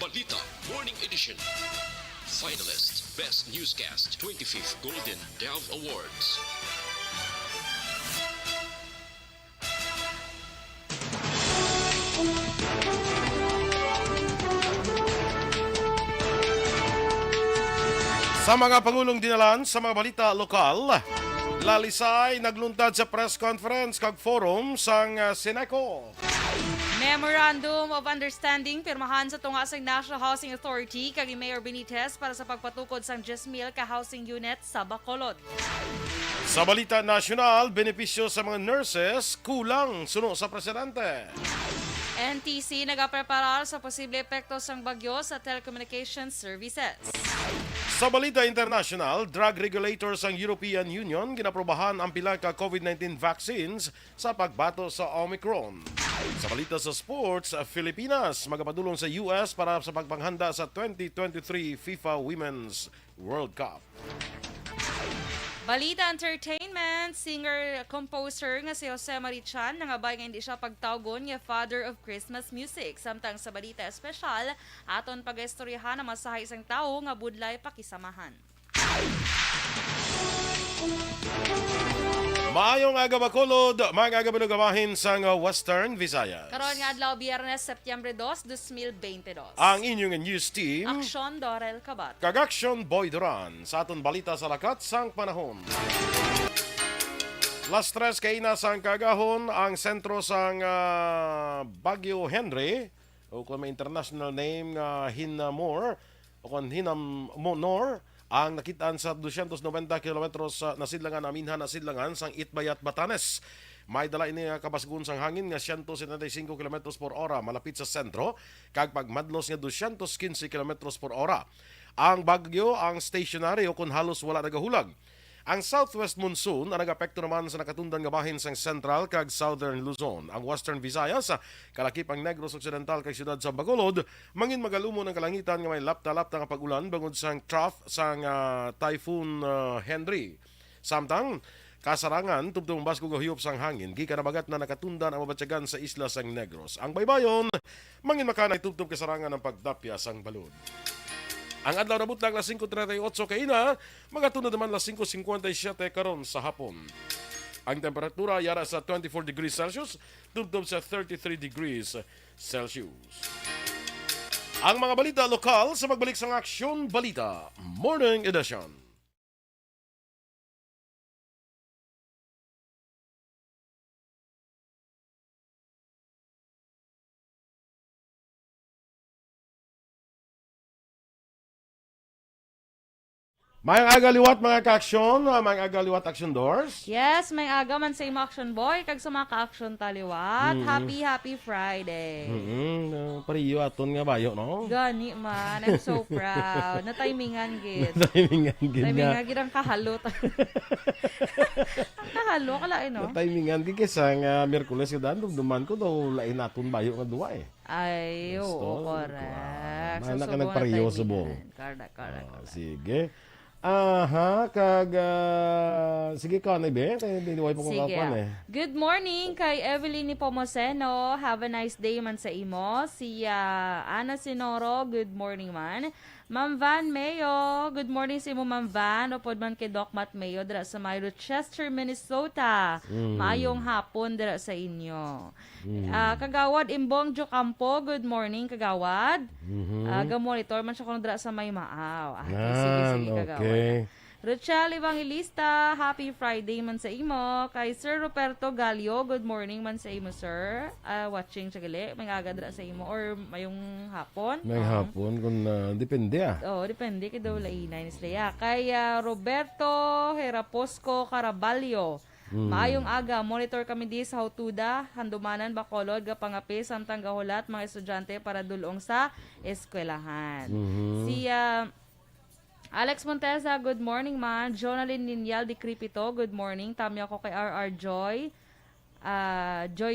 Balita Morning Edition. Finalist Best Newscast 25th Golden Dove Awards. Sa mga pangulong dinalan sa mga balita lokal, Lalisay nagluntad sa press conference kag forum sang Seneco. Memorandum of Understanding pirmahan sa tunga sa National Housing Authority kag ni Mayor Benitez para sa pagpatukod sang 10,000 ka housing unit sa Bacolod. Sa balita nasyonal, benepisyo sa mga nurses kulang suno sa presidente. NTC nagapreparar sa posible epekto sang bagyo sa telecommunications services. Sa balita international, drug regulators ang European Union ginaprobahan ang pila ka COVID-19 vaccines sa pagbato sa Omicron. Sa balita sa sports, Pilipinas magapadulong sa US para sa pagpanghanda sa 2023 FIFA Women's World Cup. Balita Entertainment, singer-composer nga si Jose Marichan nangabay nga hindi siya pagtawgon nga Father of Christmas Music. Samtang sa balita espesyal, aton pag-istoryahan na masahay isang tao nga budlay pakisamahan. Maayong aga Bacolod, mga aga binugamahin sang Western Visayas. Karon nga adlaw Biyernes, Setyembre 2, 2022. Ang inyong news team, Aksyon Dorel Kabat. Kagaksyon Boy Duran, sa aton balita sa lakat sang panahon. Las 3 kay na sang kagahon ang sentro sang Baguio Henry, o kung may international name Hinamor, o kung Hinamonor, ang nakitaan sa 290 kilometros na sidlangan aminhan na sidlangan sang Itbayat, Batanes. May dala ini kabasgun sang hangin nga 175 kilometros por hora malapit sa sentro kag pagmadlos nga 215 kilometros por hora. Ang bagyo ang stationary o kun halos wala nagahulag. Ang southwest monsoon ang nag-apekto naman sa nakatundan nga bahin sang Central kag Southern Luzon. Ang Western Visayas, kalakip ang Negros Occidental kag siyudad sa Bacolod, mangin magalumo ng kalangitan nga may lapta-lapta nga pag-ulan bangod sang trough sang Typhoon Henry. Samtang kasarangan tubtong basko gahiyop sang hangin gikan nabagat na nakatundan ang mabatyagan sa isla sang Negros. Ang baybayon mangin makanay tubtong kasarangan ng pagdapya sang balod. Ang adlaw na butang las 5:38 kay na, magatunod naman las 5:57 karon sa hapon. Ang temperatura yara sa 24 degrees Celsius, tubtob sa 33 degrees Celsius. Ang mga balita lokal sa magbalik sang Aksyon Balita Morning Edition. Mayang aga liwat mga ka-aksyon, mayang aga liwat action doors. Yes, may aga man sa imo Action Boy kag sa mga ka-action taliwat. Happy Friday. Pariyo aton nga bayo, no? Gani man, I'm so proud. Na-timingan gid. Timingan gid Timingan nga. gid ang kahalot. Ang kahalo kalain no. Timingan gid kaysa nga Miyerkules gid duman ko daw lain naton bayo nga duwa eh. Ay, oo, Gusto, correct. Mana ka subong nagpareho, na subong. timingan. Correct. Sige. Aha, kag sige ka na be, diniway po ko Sige. kapan eh. Good morning kay Evelyn ni Pomoseno. Have a nice day man sa imo. Si Ana Sinoro, good morning man. Ma'am Van Mayo, good morning sa imo Ma'am Van. Upod man kay Doc Matt Mayo dira sa may Rochester, Minnesota. Maayong hapon dira sa inyo. Kagawad Imbong Jocampo, good morning Kagawad. Ga-monitor man siya kung dira sa may Maaw. Sige Kagawad. Okay. Rochelle Evangelista, happy Friday man sa imo. Kay Sir Roberto Galio, good morning man sa imo, sir. Watching sa gali, may agadra sa imo or mayong hapon. May hapon kung depende Oh, depende kay daw lainay ni Slaya. Kay Roberto Heraposco Caraballo. Maayong aga, monitor kami di sa Hautuda, Handumanan, Bacolod, Gapangapi, Santang Gahulat, mga estudyante para dulong sa eskwelahan. Si Alex Montesa, good morning man. Jonalyn Ninyal di Cripito, good morning. Tami ako kay RR Joy.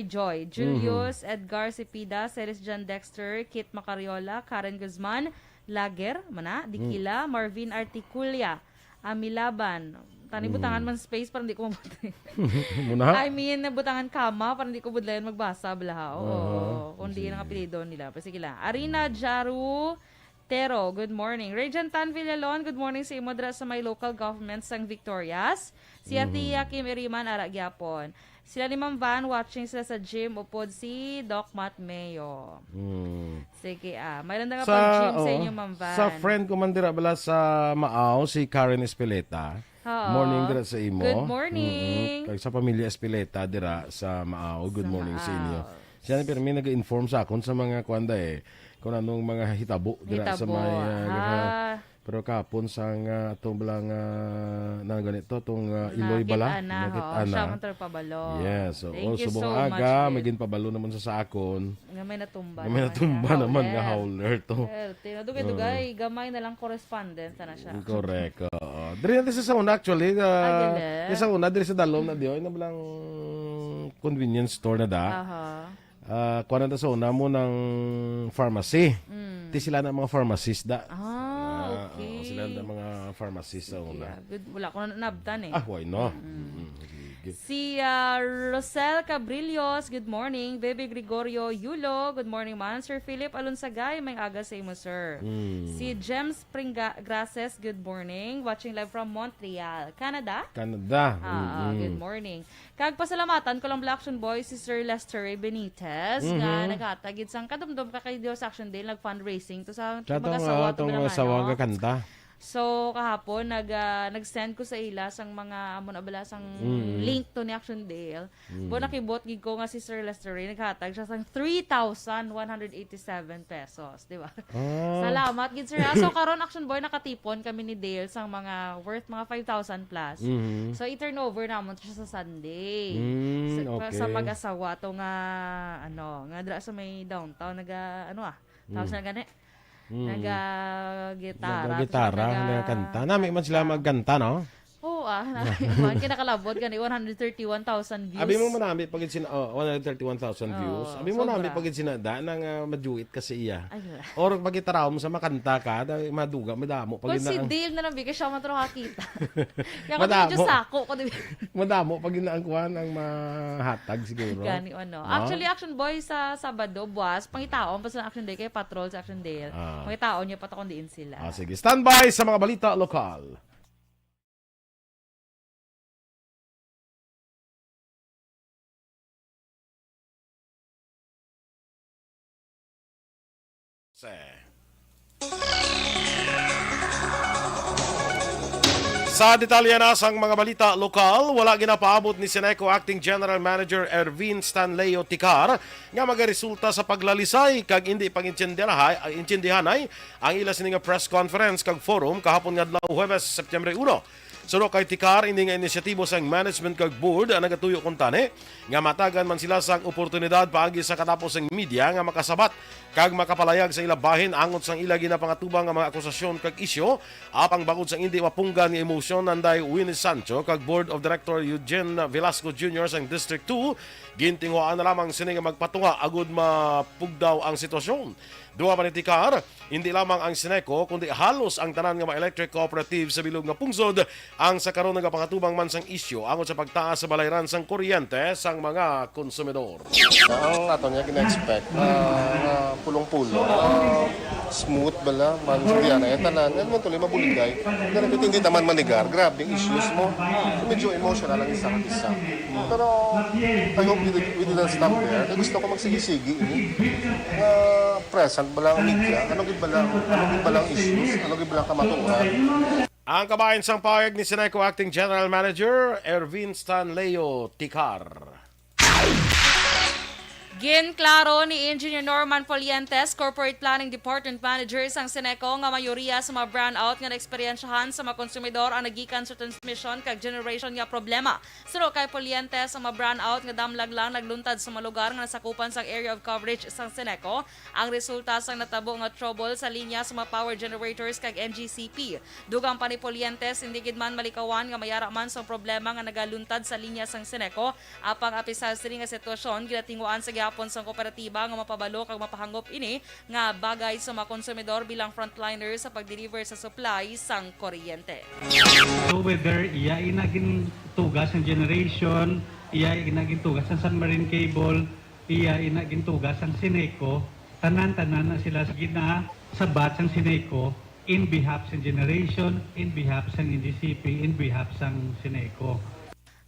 Joy. Julius, Edgar Cepida, Ceres John Dexter, Kit Macariola, Karen Guzman, Lager, Dikila, Marvin Articulia, Amilaban. Tani butangan man space para hindi ko mabuti. Muna? I mean, butangan kama para hindi ko budlayan magbasa bala. Oo. Kundi ang apelido nila. Pero sige lang. Arina Jaru Tero, good morning. Regent Tan Villalon, good morning sa imodra sa may local government sang Victorias. Si Tia Kim Iriman, Ara Gyapon. Sila ni Ma'am Van, watching sila sa gym. Upod si Doc Matt Mayo. Sige, mayroon na nga pag-gym sa inyo, Ma'am Van. Sa friend ko man dira bala sa Maaw, si Karen Espeleta. Oo. Morning dira sa imo. Good morning. Kag sa pamilya Espeleta dira sa Maaw. Good Sa morning sa Maaw. inyo. Siya na pero may nag-inform sa akon sa mga kwanda kung anong mga hitabo dira sa Hitabo. may pero kapon sang itong balang na ganito itong Iloy bala. Nakit-ana. Siya man pabalo. Yes. So, Thank you subong so much. aga, Ed. may ginpabalo naman sa akon. Nga may natumba. May natumba naman nga howler to. Dugay-dugay, gamay na lang correspondent na siya. Correct. Diri natin sa una actually. Dili. Sa una, diri sa dalom na diyo. Ina balang convenience store na da. Kuha na sa una mo ng pharmacy. Ti sila na mga pharmacist da. Okay. Sila na mga pharmacist sa una. Yeah, good. Wala ko na nabtan eh. Why no? Si Rosel Cabrillos, good morning. Baby Gregorio Yulo, good morning man. Sir Philip Alonsagay, may aga sa imo, sir. Si James Graces, good morning. Watching live from Montreal, Canada. Good morning. Kag pasalamatan ko lang Black Action Boy si Sir Lester Ray Benitez nga naghatagid sang kadumdum ka kay Dios Action Day nag-fundraising to sa mag-asawa to mga asawa nga kanta. So kahapon nag-send ko sa ila sang mga amo na bala sang link to ni Action Dale. Bo nakibot gid ko nga si Sir Lester Ray naghatag siya sang 3,187 pesos, di ba? Salamat gid sir. So karon Action Boy nakatipon kami ni Dale sang mga worth mga 5,000 plus. So i-turnover namon siya sa Sunday. Okay. Sa mag-asawa to nga nga dra sa may downtown tapos na gani. Nagagitara. Nagkanta. Nami man sila magkanta, no? Oo, kinakalabot gani 131,000 views. Abi mo manami pagid sina 131,000 views. Abi mo sobra. nami pagid sina da nang majuit kasi iya. Ay, Or pagitaraw mo sa makanta ka, maduga, madamo kung pagid si na. Dale na nabigay siya matro kakita. Kaya ko Madamo. medyo sako ko Madamo pagid na ang kuan ang mahatag siguro. gani Actually, Action Boy sa Sabado, buwas, pangitaon pa sa Action Day kay Patrol sa Action Day. Pangitaon niya patakon diin sila. Sige, standby sa mga balita lokal. Sa detalye na sang mga balita lokal, wala ginapaabot ni Seneco Acting General Manager Ervin Stanleo Ticar nga magaresulta sa paglalisay kag hindi intindihanay ang ila sining press conference kag forum kahapon nga adlaw Huwebes, Septyembre 1. Suno kay Ticar, hindi nga inisyatibo sang management kag board ang nagatuyo kung tani nga matagan man sila sang oportunidad paagi sa katapos ng media nga makasabat kag makapalayag sa ila bahin angot sang ila ginapangatubang nga mga akusasyon kag isyo apang bakod sang hindi mapunggan nga emosyon nanday Winnie Sancho kag Board of Director Eugene Velasco Jr. sang District 2 gintingwaan na lamang sini nga magpatunga agud mapugdaw ang sitwasyon. Duwa pa ni Ticar, hindi lamang ang Seneco kundi halos ang tanan nga mga electric cooperative sa bilog nga pungsod ang sa karon nga pangatubang man sang isyu angot sa pagtaas sa balayran sang kuryente sang mga konsumidor. Ang ato niya gina-expect pulong-pulo, smooth bala, manjuriya na tanan, mo tuloy mabuligay. Pero hindi naman manigar, grabe issues mo. Medyo emotional ang isa isa. Pero I hope we didn't stop there. Gusto ko magsigi-sigi ini. Present bala ang media, ano gid bala ang issues, ano gid bala kamatuoran. Ang kabayan sang pahayag ni Seneco Acting General Manager Ervin Stanleo Ticar. Ginklaro ni Engineer Norman Polientes, Corporate Planning Department Manager sang Seneco nga mayoriya sa mga brownout nga naeksperyensyahan sa mga konsumidor ang nagikan sa transmission kag generation nga problema. Suno kay Polientes ang mga brownout nga damlag lang nagluntad sa mga lugar nga nasakupan sang area of coverage sang Seneco. Ang resulta sang natabo nga trouble sa linya sa mga power generators kag NGCP. Dugang pa ni Polientes hindi gid man malikawan nga mayara man sa problema nga nagaluntad sa linya sang Seneco apang apisal sini nga sitwasyon ginatinguan sa gihapon sa kooperatiba nga mapabalo kag mapahangop ini nga bagay sa mga konsumidor bilang frontliner sa pag-deliver sa supply sang kuryente. So whether iya inagin tugas ng generation, iya inagin tugas ng San Marine Cable, iya inagin tugas ng Sineco, tanan-tanan na sila sa batch ng Sineco in behalf ng generation, in behalf ng NGCP, in behalf ng Sineco.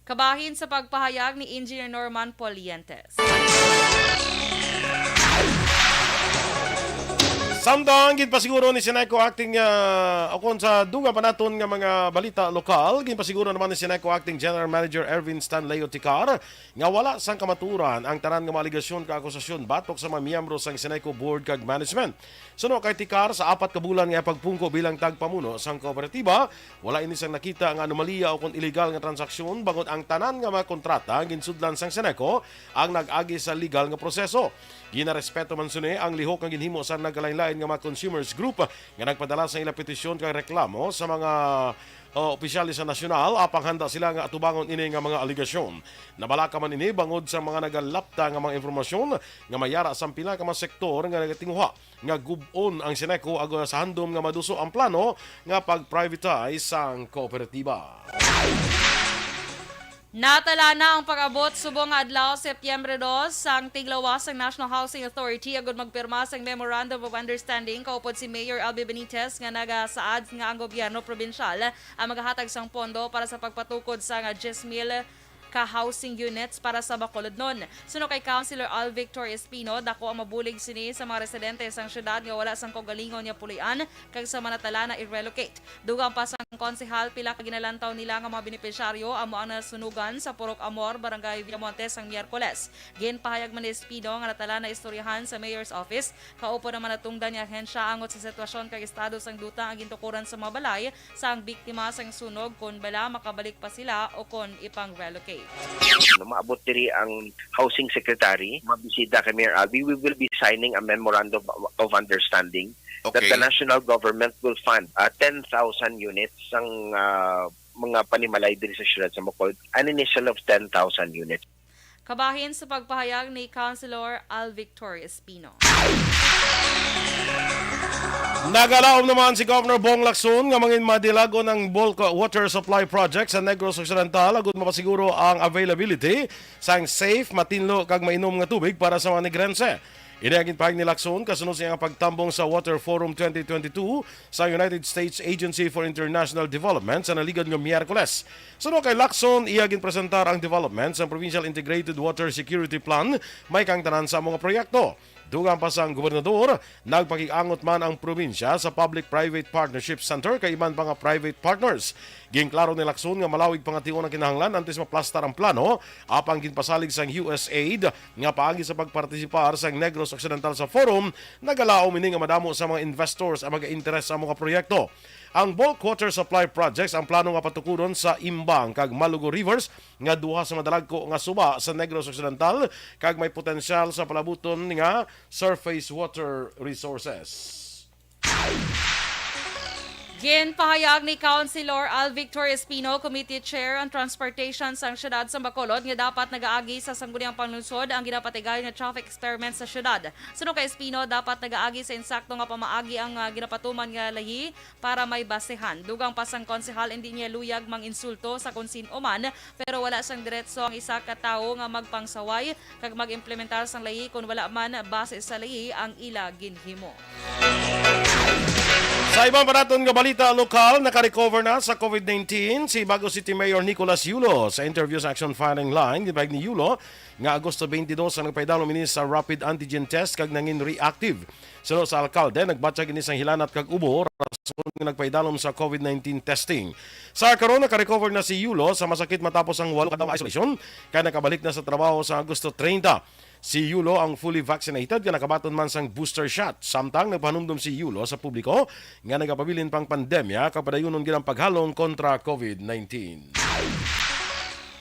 Kabahin sa pagpahayag ni Engineer Norman Polientes. Samtang ginpasiguro ni Sineco Acting akon sa duga pa naton nga mga balita lokal, ginpasiguro naman ni Sineco Acting General Manager Ervin Stanley Oticar nga wala sang kamaturan ang tanan nga mga aligasyon ka akusasyon batok sa mga miyembro sang Sineco Board kag Management. Suno kay Ticar sa 4 ka bulan nga pagpungko bilang tagpamuno sang kooperatiba, wala ini sang nakita ang anomalya o kon illegal nga transaksyon bangod ang tanan nga mga kontrata ginsudlan sang Sineco ang nag-agi sa legal nga proseso. Ginarespeto man suni ang lihok nga ginhimo sa nagkalain-lain nga mga consumers group nga nagpadala sa ilang petisyon kay reklamo sa mga opisyalis sa nasyonal apang handa sila nga atubangon ini nga mga aligasyon. Nabalaka man ini bangod sa mga nagalapta nga mga informasyon nga mayara sa pila ka mga sektor nga nagatinguha nga gubon ang Sineco ag sa handom nga maduso ang plano nga pag-privatize sang kooperatiba. Natala na ang pag-abot subong adlaw Setyembre 2 sang tiglawas sang National Housing Authority agud magpirma sang Memorandum of Understanding kaupod si Mayor Albi Benitez nga nagasaad nga ang gobyerno probinsyal ang magahatag sang pondo para sa pagpatukod sa 10,000 ka-housing units para sa Bacolod-non. Suno kay Councilor Al Victor Espino, dako ang mabulig sini sa mga residente sang syudad nga wala sang kaugalingon nga pulian kag sa manatala na i-relocate. Dugang pa sang konsehal pila ka ginalantaw nila nga mga benepisyaryo amo ang nasunugan sa Purok Amor, Barangay Villamontes sang Miyerkules. Ginpahayag man ni Espino nga natala na istoryahan sa Mayor's Office kaupo naman natungdan niya ahensya angot sa sitwasyon kag estado sang duta ang gintukuran sa mga balay sang biktima sang sunog kun bala makabalik pa sila o kon ipang-relocate. Maabot diri ang Housing Secretary, mabisita kay Mayor Albi, we will be signing a memorandum of understanding that the national government will fund 10,000 units ang mga panimalay diri sa siyudad sa Bacolod, an initial of 10,000 units. Kabahin sa pagpahayag ni Councilor Al Victor Espino. Nagalaom naman si Governor Bong Lacson nga mangin madilago ng bulk water supply project sa Negros Occidental agud mapasiguro ang availability sang safe, matinlo kag mainom nga tubig para sa mga negrense. Inagin pahig ni Lacson kasunod sa iyang pagtambong sa Water Forum 2022 sa United States Agency for International Development sa naligad ng Miyerkules. Sunod kay Lacson, iyagin presentar ang development sa Provincial Integrated Water Security Plan may kang tanan sa mga proyekto. Dugang pa sang gobernador, nagpakig-angot man ang probinsya sa Public-Private Partnership Center kay iban pa nga private partners. Ginklaro ni Lacson nga malawig pangatiun ang kinahanglan antes maplastar ang plano apang ginpasalig sang USAID nga paagi sa pagpartisipar sang Negros Occidental sa forum, nagalaom ini nga madamo sa mga investors ang mag-interes sa mga proyekto. Ang bulk water supply projects ang plano nga patukuron sa Imbang kag Malugo Rivers nga duha sa madalagko nga suba sa Negros Occidental kag may potensyal sa palabuton nga surface water resources. Ginpahayag ni Councilor Al Victor Espino, Committee Chair on Transportation sang syudad sa Bacolod nga dapat nagaagi sa sangguniang panglungsod ang ginapatigay nga traffic experiment sa syudad. Suno kay Espino, dapat nagaagi sa insakto nga pamaagi ang ginapatuman nga lahi para may basehan. Dugang pa sang konsehal hindi niya luyag mang insulto sa kung sino man pero wala sang diretso ang isa ka tawo nga magpangsaway kag mag-implementar sang lahi kung wala man base sa lahi ang ila ginhimo. Sa ibang panaton nga balita lokal, naka-recover na sa COVID-19 si Bago City Mayor Nicolas Yulo. Sa interview sa Action Firing Line, gibag ni Yulo nga Agosto 22 ang nagpaydalo minis sa rapid antigen test kag nangin reactive. Sunod sa alkalde, nagbatsa kini sang hilanat kag ubo rason nga nagpaydalom sa COVID-19 testing. Sa karon naka-recover na si Yulo sa masakit matapos ang 8 ka isolation kay nakabalik na sa trabaho sa Agosto 30. Si Yulo ang fully vaccinated nga nakabaton man sang booster shot. Samtang nagpanumdum si Yulo sa publiko nga nagapabilin pang pandemya kapadayonon ginang paghalong kontra COVID-19.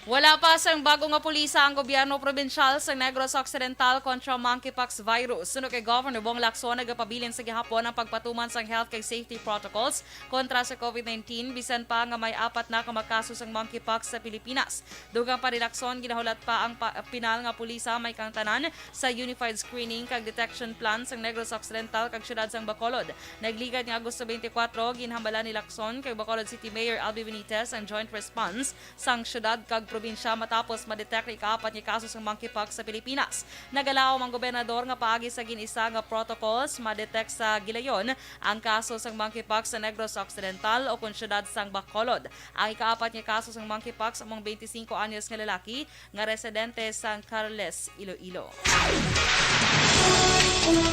Wala pa sang bago nga pulisa ang gobyerno probinsyal sa Negros Occidental kontra monkeypox virus. Suno kay Governor Bong Lacson nagapabilin sa gihapon ang pagpatuman sang health kay safety protocols kontra sa COVID-19 bisan pa nga may 4 na kamakaso sang monkeypox sa Pilipinas. Dugang pa ni Lacson ginahulat pa ang pinal nga pulisa may kang tanan sa unified screening kag detection plan sang Negros Occidental kag syudad sang Bacolod. Nagligad ni Agosto 24 ginhambalan ni Lacson kay Bacolod City Mayor Albi Benitez ang joint response sang syudad kag probinsya matapos ma-detect ika-4 nga kaso ng monkeypox sa Pilipinas. Nagalaw ang gobernador nga paagi sa ginisa nga protocols ma-detect sa Gilayon ang kaso ng monkeypox sa Negros Occidental o konsyudad sang Bacolod. Ang ika-4 nga kaso ng monkeypox among 25 anyos nga lalaki nga residente sang Carles, Iloilo.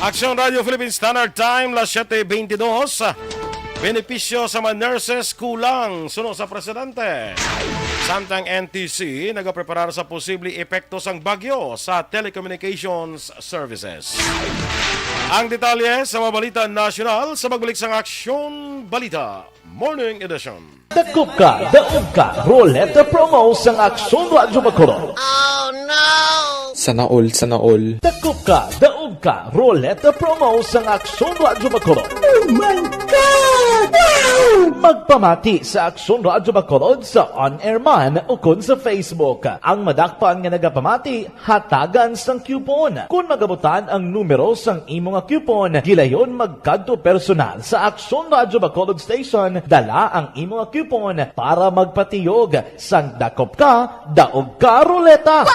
Aksyon Radio Philippines Standard Time, las 7:22. Benepisyo sa mga nurses kulang, suno sa presidente. Samtang NTC nagapreparar sa posibleng epekto sang bagyo sa telecommunications services. Ang detalye sa mga balita nasyonal sa magbalik sang Aksyon Balita Morning Edition. Dakop ka, daog ka, Roleta Promo sang Aksyon Radyo Bacolod. Sana all. Dakop ka, daog ka, Roleta Promo sang Aksyon Radyo Bacolod. Oh my God! Wow! Magpamati sa Aksyon Radyo Bacolod sa on-air man o kun sa Facebook. Ang madakpan nga nagapamati, hatagan sang coupon. Kung magabutan ang numero sang imo nga coupon, gilayon magkadto personal sa Aksyon Radyo Bacolod Station, dala ang imo nga coupon para magpatiyog sang dakop ka, daog ka, Roleta.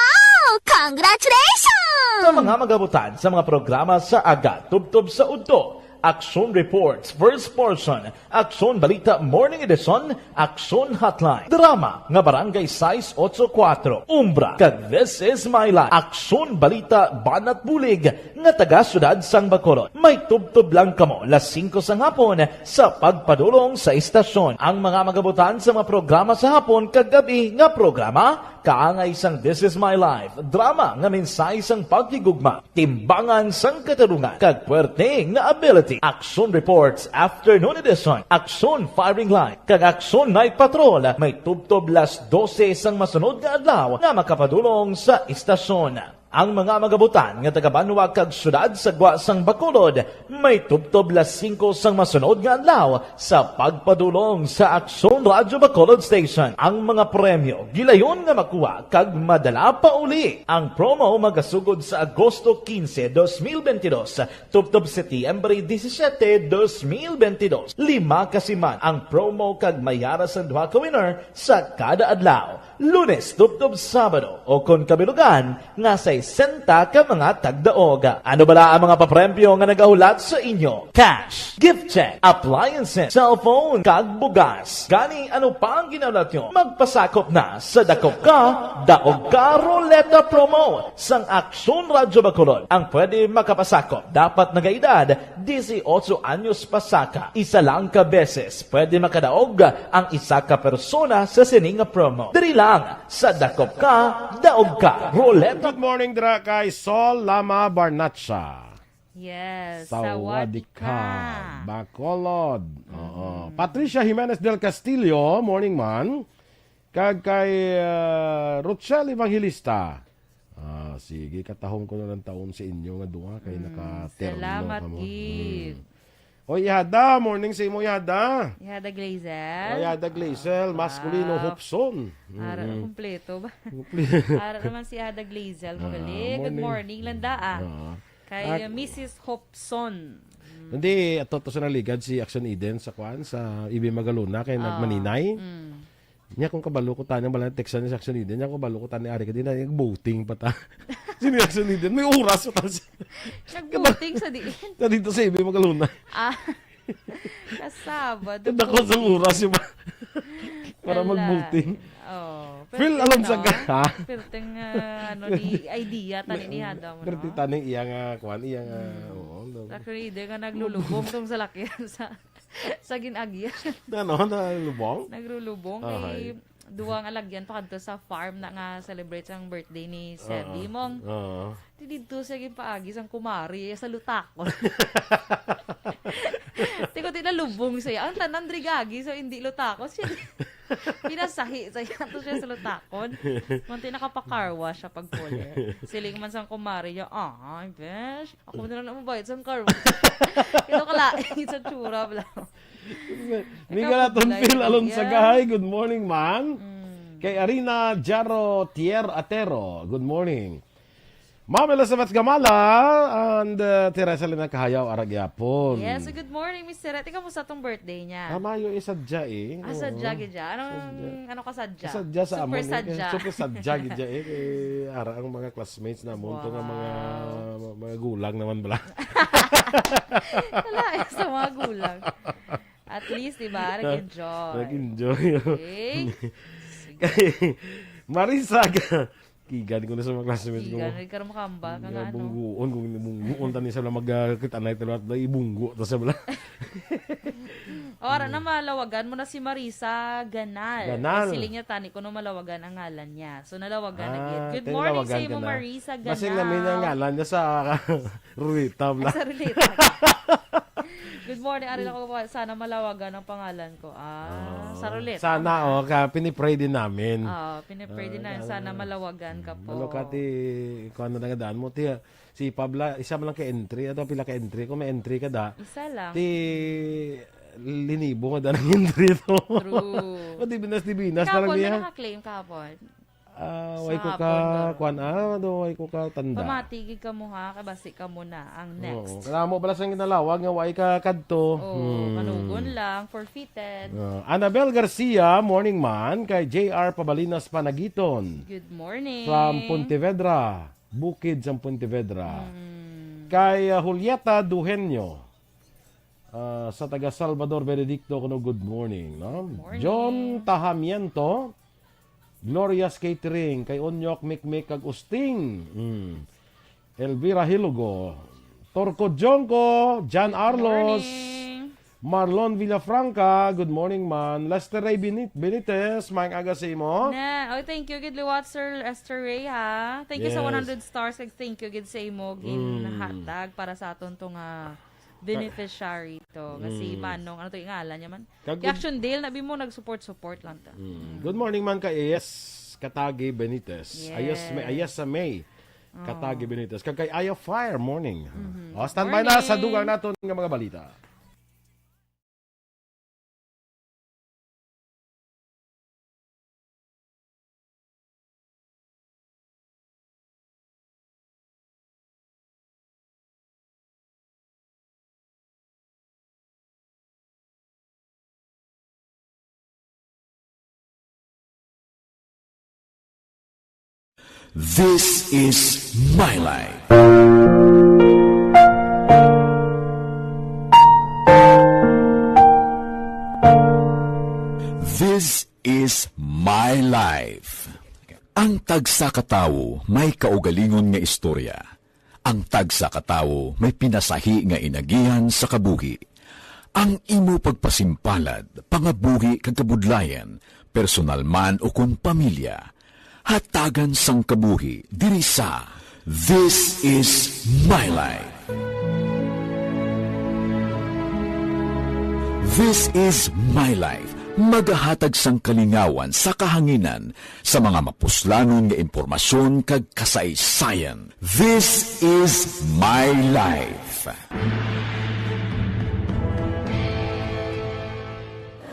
Congratulations! Sa mga magabutan sa mga programa sa Aga Tubtob sa Udto, Aksyon Reports First Portion, Aksyon Balita Morning Edition, Aksyon Hotline, Drama nga Barangay 684, Umbra, kag This Is My Life, Aksyon Balita Banat Bulig nga taga syudad sang Bacolod. May tubtob lang kamo las 5 sang hapon sa pagpadulong sa istasyon. Ang mga magabutan sa mga programa sa hapon kag gabi nga programa kaangay sang This Is My Life, drama nga mensahe sang pagkigugma, timbangan sang katarungan, kag puwerte nga ability. Aksyon Reports Afternoon Edition, Aksyon Firing Line, kag Aksyon Night Patrol, may tubtob las 12 sang masunod nga adlaw nga makapadulong sa istasyon. Ang mga magabutan nga taga-Banwa kag syudad sa Gwa sang Bacolod, may tubtob las 5 sang masunod nga adlaw sa pagpadulong sa Aksyon Radyo Bacolod Station. Ang mga premyo gilayon nga makuha kag madala pa uli. Ang promo magasugod sa Agosto 15, 2022, tubtob Setyembre 17, 2022. 5 kasiman ang promo kag mayara sa duha ka winner sa kada adlaw. Lunes tubtob Sabado o kon kabilugan nga sa 60 ka mga tagdaog. Ano bala ang mga papremyo nga nagahulat sa inyo? Cash, gift check, appliances, cellphone, kag bugas. Gani ano pa ang ginahulat nyo? Magpasakop na sa Dakop Ka, Daog Ka Roleta Promo sang Aksyon Radyo Bacolod. Ang pwede makapasakop dapat nagaedad 18 anyos pasaka. Isa lang ka beses pwede makadaog ang isa ka persona sa sining promo. Diri lang sa Dakop Ka, Daog Ka Roleta. Good morning dira kay Sol Lama Barnatsa. Yes, Sawadika, Bacolod. Oo. Patricia Jimenez del Castillo, morning man. Kag kay Rochelle Evangelista. Sige, katahong ko na ng taon sa inyo nga duha kay naka-terno. Salamat, Gid. Oy, Yada, morning sa imo, Yada. Yada Glazel. Yada Glazel, masculino Hopson. Ara kumpleto ba? Ara naman si Yada Glazel. Magaling. Good morning, Landa. Kay Mrs. Hopson. Hindi, ato to sa naligad si Action Eden sa kwan, sa Ibi Magaluna, kay nagmaninay. Niya kung kabalo ko tanyang balang teksan ni Action Eden, niya kung kabalo ko tanyang ari ka din, nag-voting pa ta. Sino Action Eden? May oras pa ta. Nag-voting sa diin. Dito sa Ibi Magaluna. Kasabado. Dako sa oras yung para mag-voting. Oh, Phil, alam sa ka, ha? Perteng ni idea tani ni Hada mo, no? Perti taning iyang kwan, iyang Actually, hindi nga naglulubong tong sa lakihan sa ginagyan. Ano, nalubong? Naglulubong. Kay duwang alagyan pa kadto sa farm na nga celebrate ang birthday ni Sebi mong. Dito sa paagi sang kumari sa lutakon. Tiko tinalubong siya. Ang tanan drigagi so hindi lutakon siya. Pinasahi sa yato siya sa lutakon. Munti nakapa-carwa siya pag puli. Siling man sang kumari niya, ay, besh, ako na lang mabayad sa carwa. Ito kalaing sa tsura, bla. Migalaton Phil alon sa gahay. Good morning, man. Kay Arina Jaro Tier Atero. Good morning. Ma'am Elizabeth Gamala and Teresa Lina Kahayaw Aragyapon. Yes, so good morning, Mr. Ret. Ikaw mo sa itong birthday niya. Mayo isadya eh. Sadya, gidya. Ano ka sadya? Sadya sa amon. Super sadya. Super sadya gidya eh. Ara ang mga classmates na mo. Ito nga mga gulang naman bala. Wala, sa mga gulang. At least, di ba? Nag-enjoy. Nag-enjoy. Okay. Marisa, kigan ko na sa mga classmates ko. Kigan, ka rin makamba. Kung ano. Bungguon, kung bungguon, tani sa magkakita na ito at ibunggo. Tapos sa bala. Ora na malawagan mo na si Marisa Ganal. Ganal. Siling niya tani ko no malawagan ang ngalan niya. So nalawagan again. Good morning sa iyo, Marisa Ganal. Kasi namin ang ngalan niya sa Rulita. Sa Rulita. Good morning, Aril ako. Sana malawagan ang pangalan ko. Sa Rulita. Sana, pinipray din namin. Pinipray din namin. Sana malawagan ka po. Ano ka kung ano na daan mo, si Pabla, isa mo lang ka-entry, ato pila ka-entry, kung may entry ka da, isa lang. Linibo nga da ng entry to. True. O di binas. Kapon, may naka-claim kapon. Way ko ka, way ko ka tanda. Pamatigig ka mo ha, kabasi ka muna ang next. Kaya mo balas ang ginalawag nga way ka kadto. Manugon lang, forfeited. Annabel Garcia, morning man, kay JR Pabalinas Panagiton. Good morning. From Pontevedra, Bukid sa Pontevedra. Kay Julieta Duhenyo, sa taga Salvador Benedicto, kuno good morning. No? Morning. John Tahamiento, Gloria's Catering, kay Onyok Mikmik kag Usting. Elvira Hilugo, Torco Jonko, Jan Arlos, Marlon Villafranca, good morning man. Lester Ray Benitez, maing aga sa imo. Thank you, good liwat, Sir Esther Ray, ha. Thank you sa 100 stars, thank you, good sa imo, hotdog para sa aton tong beneficiary to. Kasi manong, ano to yung ngalan niya man? Kay Action Dale, nabi mo, nag-support lang ta. Good morning man kay Ayes Katagi Benitez. Yes. Ayes sa May Katagi Benitez. Kay Aya Fire, morning. Standby na sa dugang naton ng mga balita. This is my life. This is my life. Ang tagsakatawo may kaugalingon nga istorya. Ang tagsakatawo may pinasahi nga inagihan sa kabuhi. Ang imo pagpasimpalad, pangabuhi kag kabudlayan, personal man o kun pamilya, hatagan sang kabuhi diri sa This is my life. This is my life. Magahatag sang kalingawan sa kahanginan sa mga mapuslanon nga impormasyon kag kasaysayan. This is my life.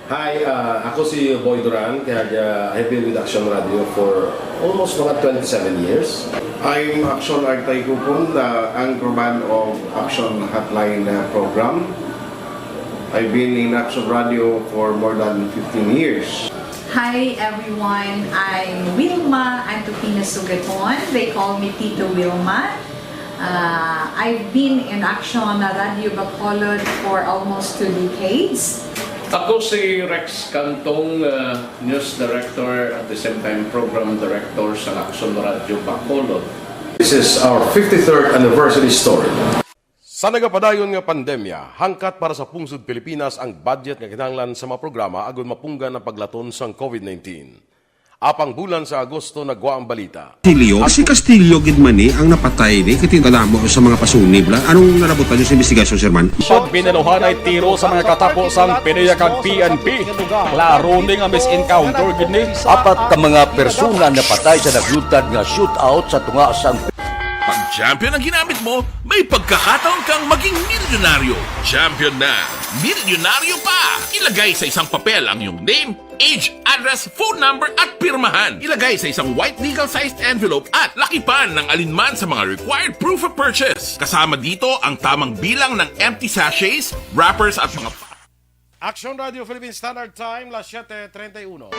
Hi, ako si Boy Duran, kaya I've been with Action Radio for almost mga 27 years. I'm Action Artay Kupon, the anchorman of Action Hotline program. I've been in Action Radio for more than 15 years. Hi everyone, I'm Wilma Antopina Sugaton. They call me Tito Wilma. I've been in Action Radio Bacolod for almost 2 decades. Ako si Rex Cantong, News Director at the same time Program Director sa Action Radio Bacolod. This is our 53rd anniversary story. Sa nagapadayon nga pandemya, hangkat para sa pungsod Pilipinas ang budget nga kinahanglan sa mga programa agon mapunggan ang paglaton sang COVID-19. apang bulan sa Agosto nagwa ang balita. Castillo, si Castillo gid man ni ang napatay ni katinala mo sa mga pasunib lang. Anong narabutan niyo sa investigasyon, Sir Man? Pag binaluhan ay tiro sa mga katapusang PNP kag PNP. Klaro ning nga misencounter gid ni. Apat ka mga persona na patay sa naglutad nga shootout sa tunga sang pag champion ang ginamit mo, may pagkakataon kang maging milyonaryo. Champion na, milyonaryo pa! Ilagay sa isang papel ang iyong name, age, address, phone number at pirmahan. Ilagay sa isang white legal-sized envelope at lakipan ng alinman sa mga required proof of purchase. Kasama dito ang tamang bilang ng empty sachets, wrappers at mga... Action Radio Philippine Standard Time, las 7:31.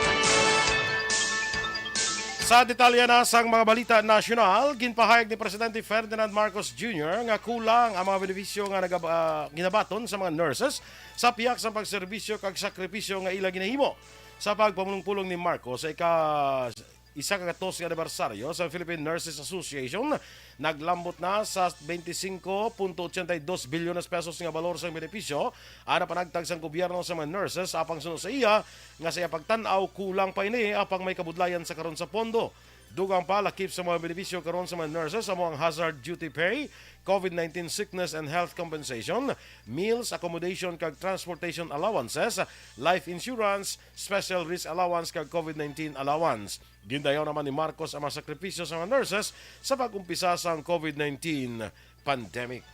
Sa detalye na sang mga balita nasyonal, ginpahayag ni Presidente Ferdinand Marcos Jr. nga kulang ang mga benepisyo nga ginabaton sa mga nurses sa piyak sa pagserbisyo kag sakripisyo nga ila ginahimo. Sa pagpamulong-pulong ni Marcos sa ika-12 anibersaryo sa Philippine Nurses Association, naglambot na sa 25.82 bilyones pesos nga balor sa benepisyo ana panagtag sang gobyerno sa mga nurses apang sunod sa iya nga sa pagtan-aw kulang pa ini apang may kabudlayan sa karon sa pondo. Dugang pa lakip sa mga benepisyo karon sa mga nurses amo ang hazard duty pay, COVID-19 sickness and health compensation, meals, accommodation kag transportation allowances, life insurance, special risk allowance kag COVID-19 allowance. Gindayaw naman ni Marcos ang mga sakripisyo sa mga nurses sa pag-umpisa sa COVID-19 pandemic.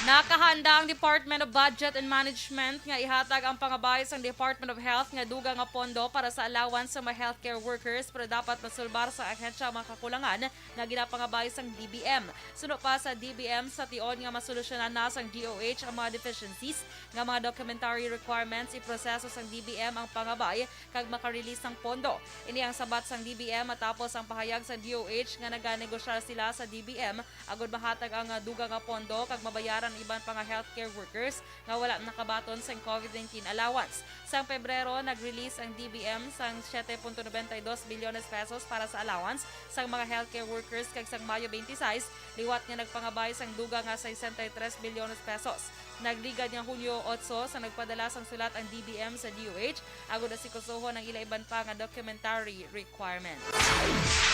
Nakahanda ang Department of Budget and Management nga ihatag ang pangabay sa Department of Health nga dugang nga pondo para sa allowance sa mga healthcare workers pero dapat masulbar sa ahensya ang mga kakulangan nga ginapangabay sa DBM. Suno pa sa DBM sa tion nga masolusyonan na sa DOH ang mga deficiencies nga mga documentary requirements iproseso sa DBM ang pangabay kag makarelease ng pondo. Ini ang sabat sa DBM matapos ang pahayag sa DOH nga naganegosya sila sa DBM agud mahatag ang dugang nga pondo kag mabayaran iban pang healthcare workers nga wala nakabaton sa COVID-19 allowance. Sang Pebrero, nag-release ang DBM sang 7.92 bilyones pesos para sa allowance sang mga healthcare workers kag sang Mayo 26, liwat nga nagpangabay sang duga nga 63 bilyones pesos. Nagligad nga Hunyo 8 sa nagpadala sang sulat ang DBM sa DOH agud na sikusuho ng ila-iban pa nga documentary requirements.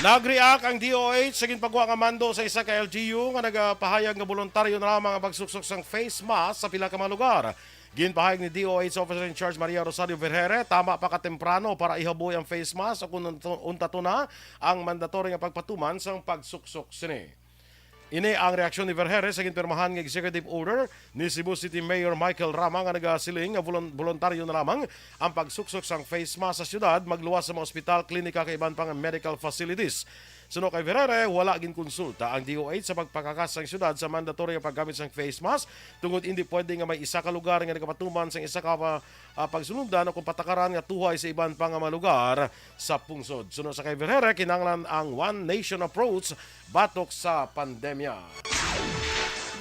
Nag-react ang DOH sa ginpagwa nga mando sa isa ka LGU nga nagapahayag nga voluntaryo na lamang ang pagsuksok sang face mask sa pila ka mga lugar. Ginpahayag ni DOH Officer in Charge Maria Rosario Vergere, tama pa katemprano para ihaboy ang face mask o kung unta to na ang mandatory nga pagpatuman sang pagsuksok sini. Ini ang reaksyon ni Vergere sa ginpirmahan nga executive order ni Cebu City Mayor Michael Rama nga nagasiling nga voluntaryo na lamang ang pagsuksok sang face mask sa syudad magluwas sa mga ospital, klinika kay iban pang medical facilities. Suno kay Vergere, wala gin konsulta ang DOH sa pagpakakas sang syudad sa mandatory nga paggamit sang face mask tungod hindi pwede nga may isa ka lugar nga nagapatuman sang isa ka pagsunundan o kung patakaran nga tuhay sa iban pang mga lugar sa pungsod. Suno sa kay Vergere, kinahanglan ang One Nation approach batok sa pandemya.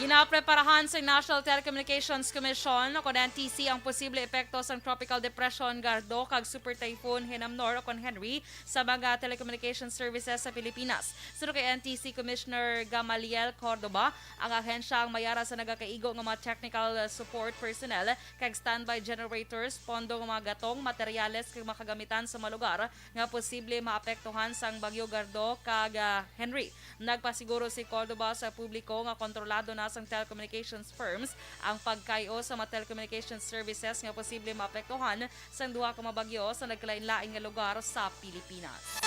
Ginapreparahan sa National Telecommunications Commission o NTC ang posible epekto sa Tropical Depression Gardo kag Super Typhoon Hinamnor o Henry sa mga telecommunication services sa Pilipinas. Suno kay NTC Commissioner Gamaliel Cordoba, ang ahensya ang mayara sa nagakaigo ng mga technical support personnel kag standby generators, pondo ng mga gatong, materyales kag makagamitan sa mga lugar nga posible maapektuhan sang Bagyo Gardo kag Henry. Nagpasiguro si Cordoba sa publiko nga kontrolado na sang telecommunications firms ang pagkayo sa mga telecommunications services nga posible maapektuhan sang duha ka mga bagyo sa nagkalain-laing nga lugar sa Pilipinas.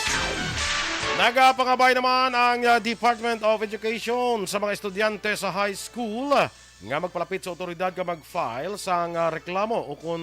Nagapangabay naman ang Department of Education sa mga estudyante sa high school nga magpalapit sa otoridad nga mag-file sang reklamo o kung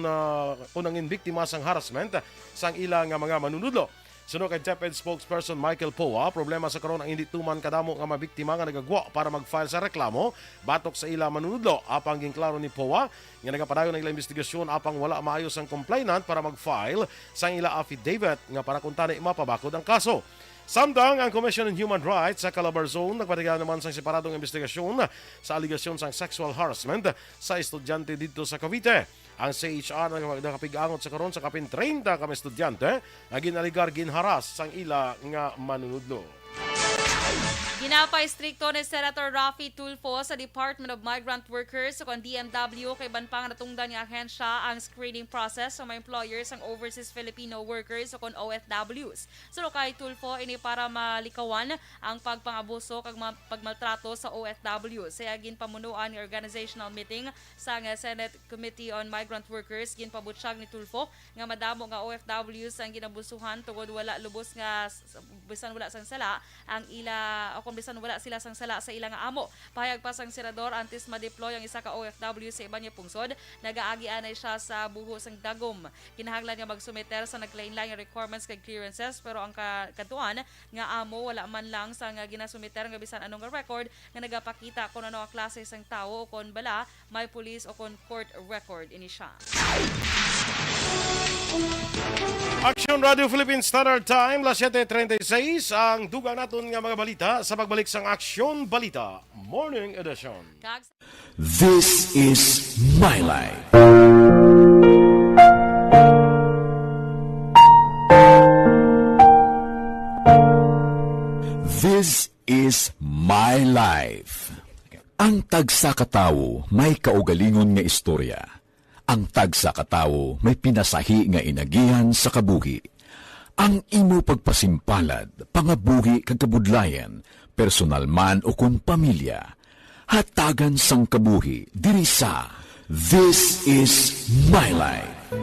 ang biktima sang harassment sang ilang mga manunudlo. Suno kay DepEd spokesperson Michael Poa, problema sa karon ang hindi tuman kadamo nga mabiktima nga nagagwa para mag-file sa reklamo batok sa ila manunudlo. Apang ginklaro ni Poa nga nagapadayon ng ila investigasyon apang wala maayos ang complainant para mag-file sa ila affidavit nga para kung tani mapabakod ang kaso. Samtang ang Commission on Human Rights sa Calabarzon nagpatigyan naman sang separadong investigasyon sa aligasyon sang sexual harassment sa estudyante dito sa Cavite. Ang CHR nakapigangot sa karon sa kapin 30 ka estudyante nga ginaligar ginharas sang ila nga manunudlo. Ginapa-istrikto ni Senator Raffy Tulfo sa Department of Migrant Workers o DMW kay banpang natungdan nga ahensya ang screening process sa mga employers ang overseas Filipino workers o OFWs. So kay Tulfo ini para malikawan ang pagpangabuso kag pagmaltrato sa OFW. Saya ginpamunuan ng organizational meeting sa Senate Committee on Migrant Workers ginpabutyag ni Tulfo nga madamo nga OFWs ang ginabusuhan tungod wala lubos nga bisan wala sang sala ang ila o kung bisan wala sila sang sala sa ilang amo. Pahayag pa sang senador antes ma-deploy ang isa ka OFW sa iba niya pungsod, nagaagian na siya sa buhos sang dagom. Kinahanglan nga magsumiter sa naglain-lain nga requirements kag clearances pero ang katuan nga amo wala man lang sa nga ginasumiter nga bisan anong record nga nagapakita kung ano ang klase sang tao o kung bala may police o kung court record ini siya. Action Radio Philippines Standard Time, las 7:36 ang duga naton nga mga balita sa pagbalik sang Action Balita Morning Edition. This is My Life. This is My Life. Ang tagsa katawo may kaugalingon nga istorya. Ang tagsa katawo may pinasahi nga inagihan sa kabuhi. Ang imo pagpasimpalad, pangabuhi kag kabudlayan, personal man o kun pamilya, hatagan sang kabuhi diri sa This is My Life.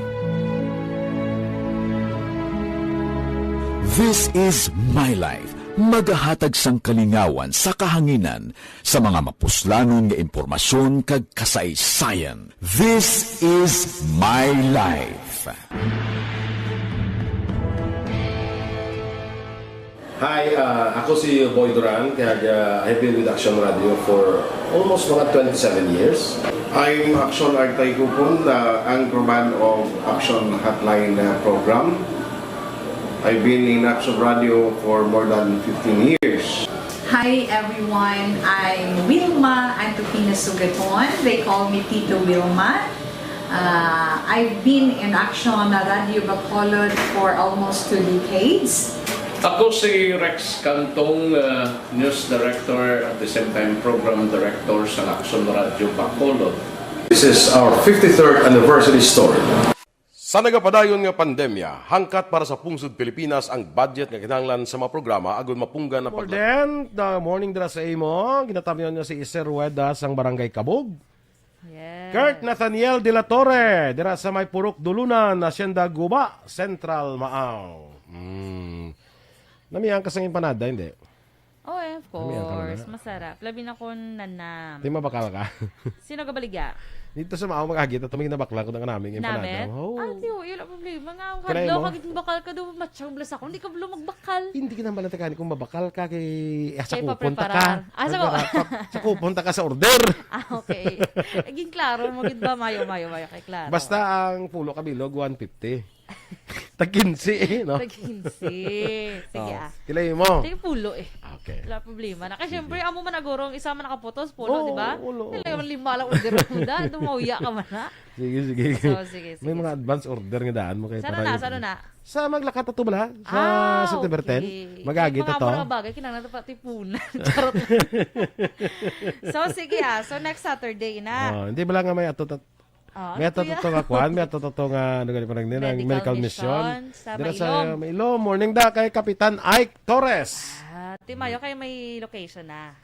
This is My Life. Magahatag sang kalingawan sa kahanginan sa mga mapuslanon nga impormasyon kag kasaysayan. This is My Life. Hi, ako si Boy Duran, kaya I've been with Action Radio for almost mga 27 years. I'm Action Artay Kupon, the anchorman of Action Hotline program. I've been in Action Radio for more than 15 years. Hi everyone, I'm Wilma Antopina Sugaton. They call me Tito Wilma. I've been in Action Radio Bacolod for almost 2 decades. Ako si Rex Cantong, News Director at the same time Program Director sa Action Radio Bacolod. This is our 53rd anniversary story. Sa nagapadayon nga pandemya, hangkat para sa pungsod Pilipinas ang budget nga kinahanglan sa mga programa agon mapunggan na paglaban. Then, the morning dra sa imo, ginatamion niya si Iser Rueda sang Barangay Kabog. Yes. Kurt Nathaniel de la Torre, dira sa may Purok Dulunan, Hacienda Guba, Central Maaw. Namiyang kasang empanada, hindi? Oh, of course. Masarap. Labi na ko nanam. Di mabakal ka? Sino ka baligya? Dito sa Maaw magagita, tumingin na bakla ko na namin empanada. Namin? Oh. Tiyo, yun ang problema nga. Ang Kaya hadlo, mo? kagit bakal ka doon, matsyablas ako. Hindi ka balo magbakal. Hindi ka naman natakani kung mabakal ka kay sa Kay kupunta papreparar. ka. Sa Sa kupunta ka sa order. Okay. Aging klaro, magid ba mayo kay klaro. Basta ang pulo kabilog 150. Tag 15 no? Tag 15. Sige Kilay mo. Sige pulo Okay. Wala problema. Kasi syempre, amo man nagurong isa man nakapotos, pulo, di ba? Pulo. Talaga man 5 lang order mo da. Dumauya ka man na. Sige. So, sige. May mga advance order nga daan mo kayo. Sana na? Sa maglakat to bala? Sa September 10? Magagita to? Mga bagay, kinanglan ito pati punan. Charot. So, sige So, next Saturday na. Hindi ba lang nga may atotot? May atotot nga kuhan, may atotot nga medical mission. Sa Dira Mailom. sa Mailom. Morning da kay Kapitan Ike Torres. Timayo kayo may location na.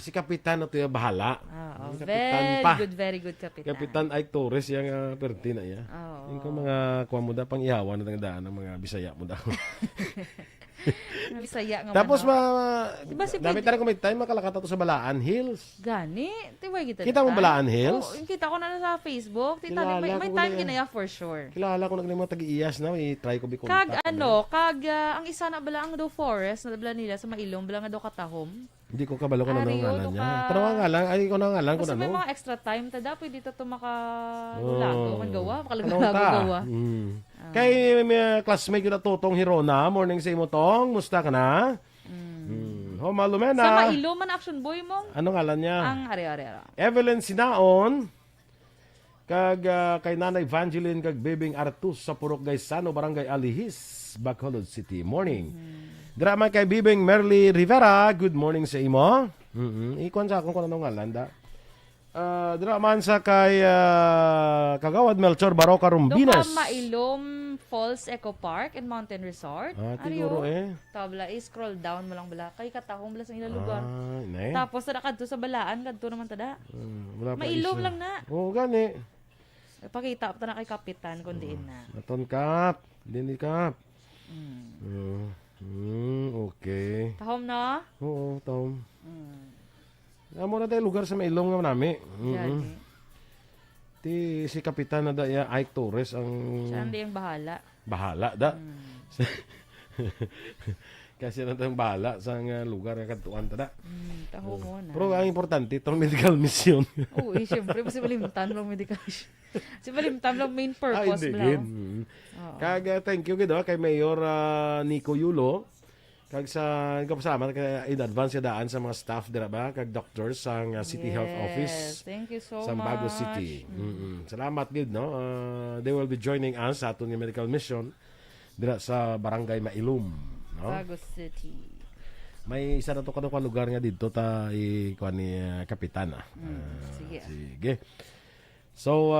Si Kapitan na ito yung bahala. Very good Kapitan. Kapitan Ike Torres yung perti na iya. Yung mga kuha mo da, pang ihawan na daan ng mga Bisaya mo da. Bisaya nga. Tapos diba si dami tayo kung may time makalakata to sa Balaan Hills. Gani? Kita mo Balaan Hills? Kita ko na sa Facebook. May time ginaya for sure. Kilala ko na mga tag-iiyas na. May try ko bikontak. Ang isa na bala ang do forest na bala nila sa Mailom, bala nga do katahom. Hindi ko kabalo ko na ngalan niya. Pero nga lang, ay ko na ngalan ko na may mga extra time tada pwede ito makalulago kan gawa, makalagawa. Kay may classmate ko na Totong Hirona, morning sa imo tong, musta ka na? Malumena. Sa Mailom man action boy mo? Ano ngalan niya? Ang ari. Evelyn Sinaon, kag kay Nanay Evangeline kag Bebing Artus sa Purok Gaysano, Barangay Alihis, Bacolod City. Morning. Drama kay Bibing Merly Rivera. Good morning sa imo. Ikon sa akong kung anong ngalan da. Draman sa kay Kagawad Melchor Baroka Rumbinas. Doon Mailom Falls Eco Park and Mountain Resort. Siguro Tabla, scroll down mo lang bala. Kay katahong bala sa ilang lugar. Inay. Tapos tada kadto sa balaan, kadto naman tada. Wala pa Mailom isa. lang na. Oo, gani. Pakita pa na kay Kapitan kung diin na. Naton kap. Dini kap. Okay. Tahom na? Oo, tahom. Amo na tayo lugar sa Mailom nga nami. Si Kapitan na daya Ike Torres ang Siya hindi yung bahala. bahala da. Kasi na tayong bahala sa lugar nga kantuan tada. Taho mo na. Pero ang importante itong medical mission. Oo, siyempre kasi malimtan lang medical. Si malimtan lang main purpose hindi mo. gid. Kag thank you gid kay Mayor Nico Yulo. Kag sa kapasama kay in advance ya daan sa mga staff dira ba kag doctors sa City Health Office. Thank you so sa much. Bago City. Salamat gid no. They will be joining us sa aton medical mission dira sa Barangay Mailom, no? Bago City. May isa na to kano lugar nga didto ta kuan ni Kapitana. Sige. So,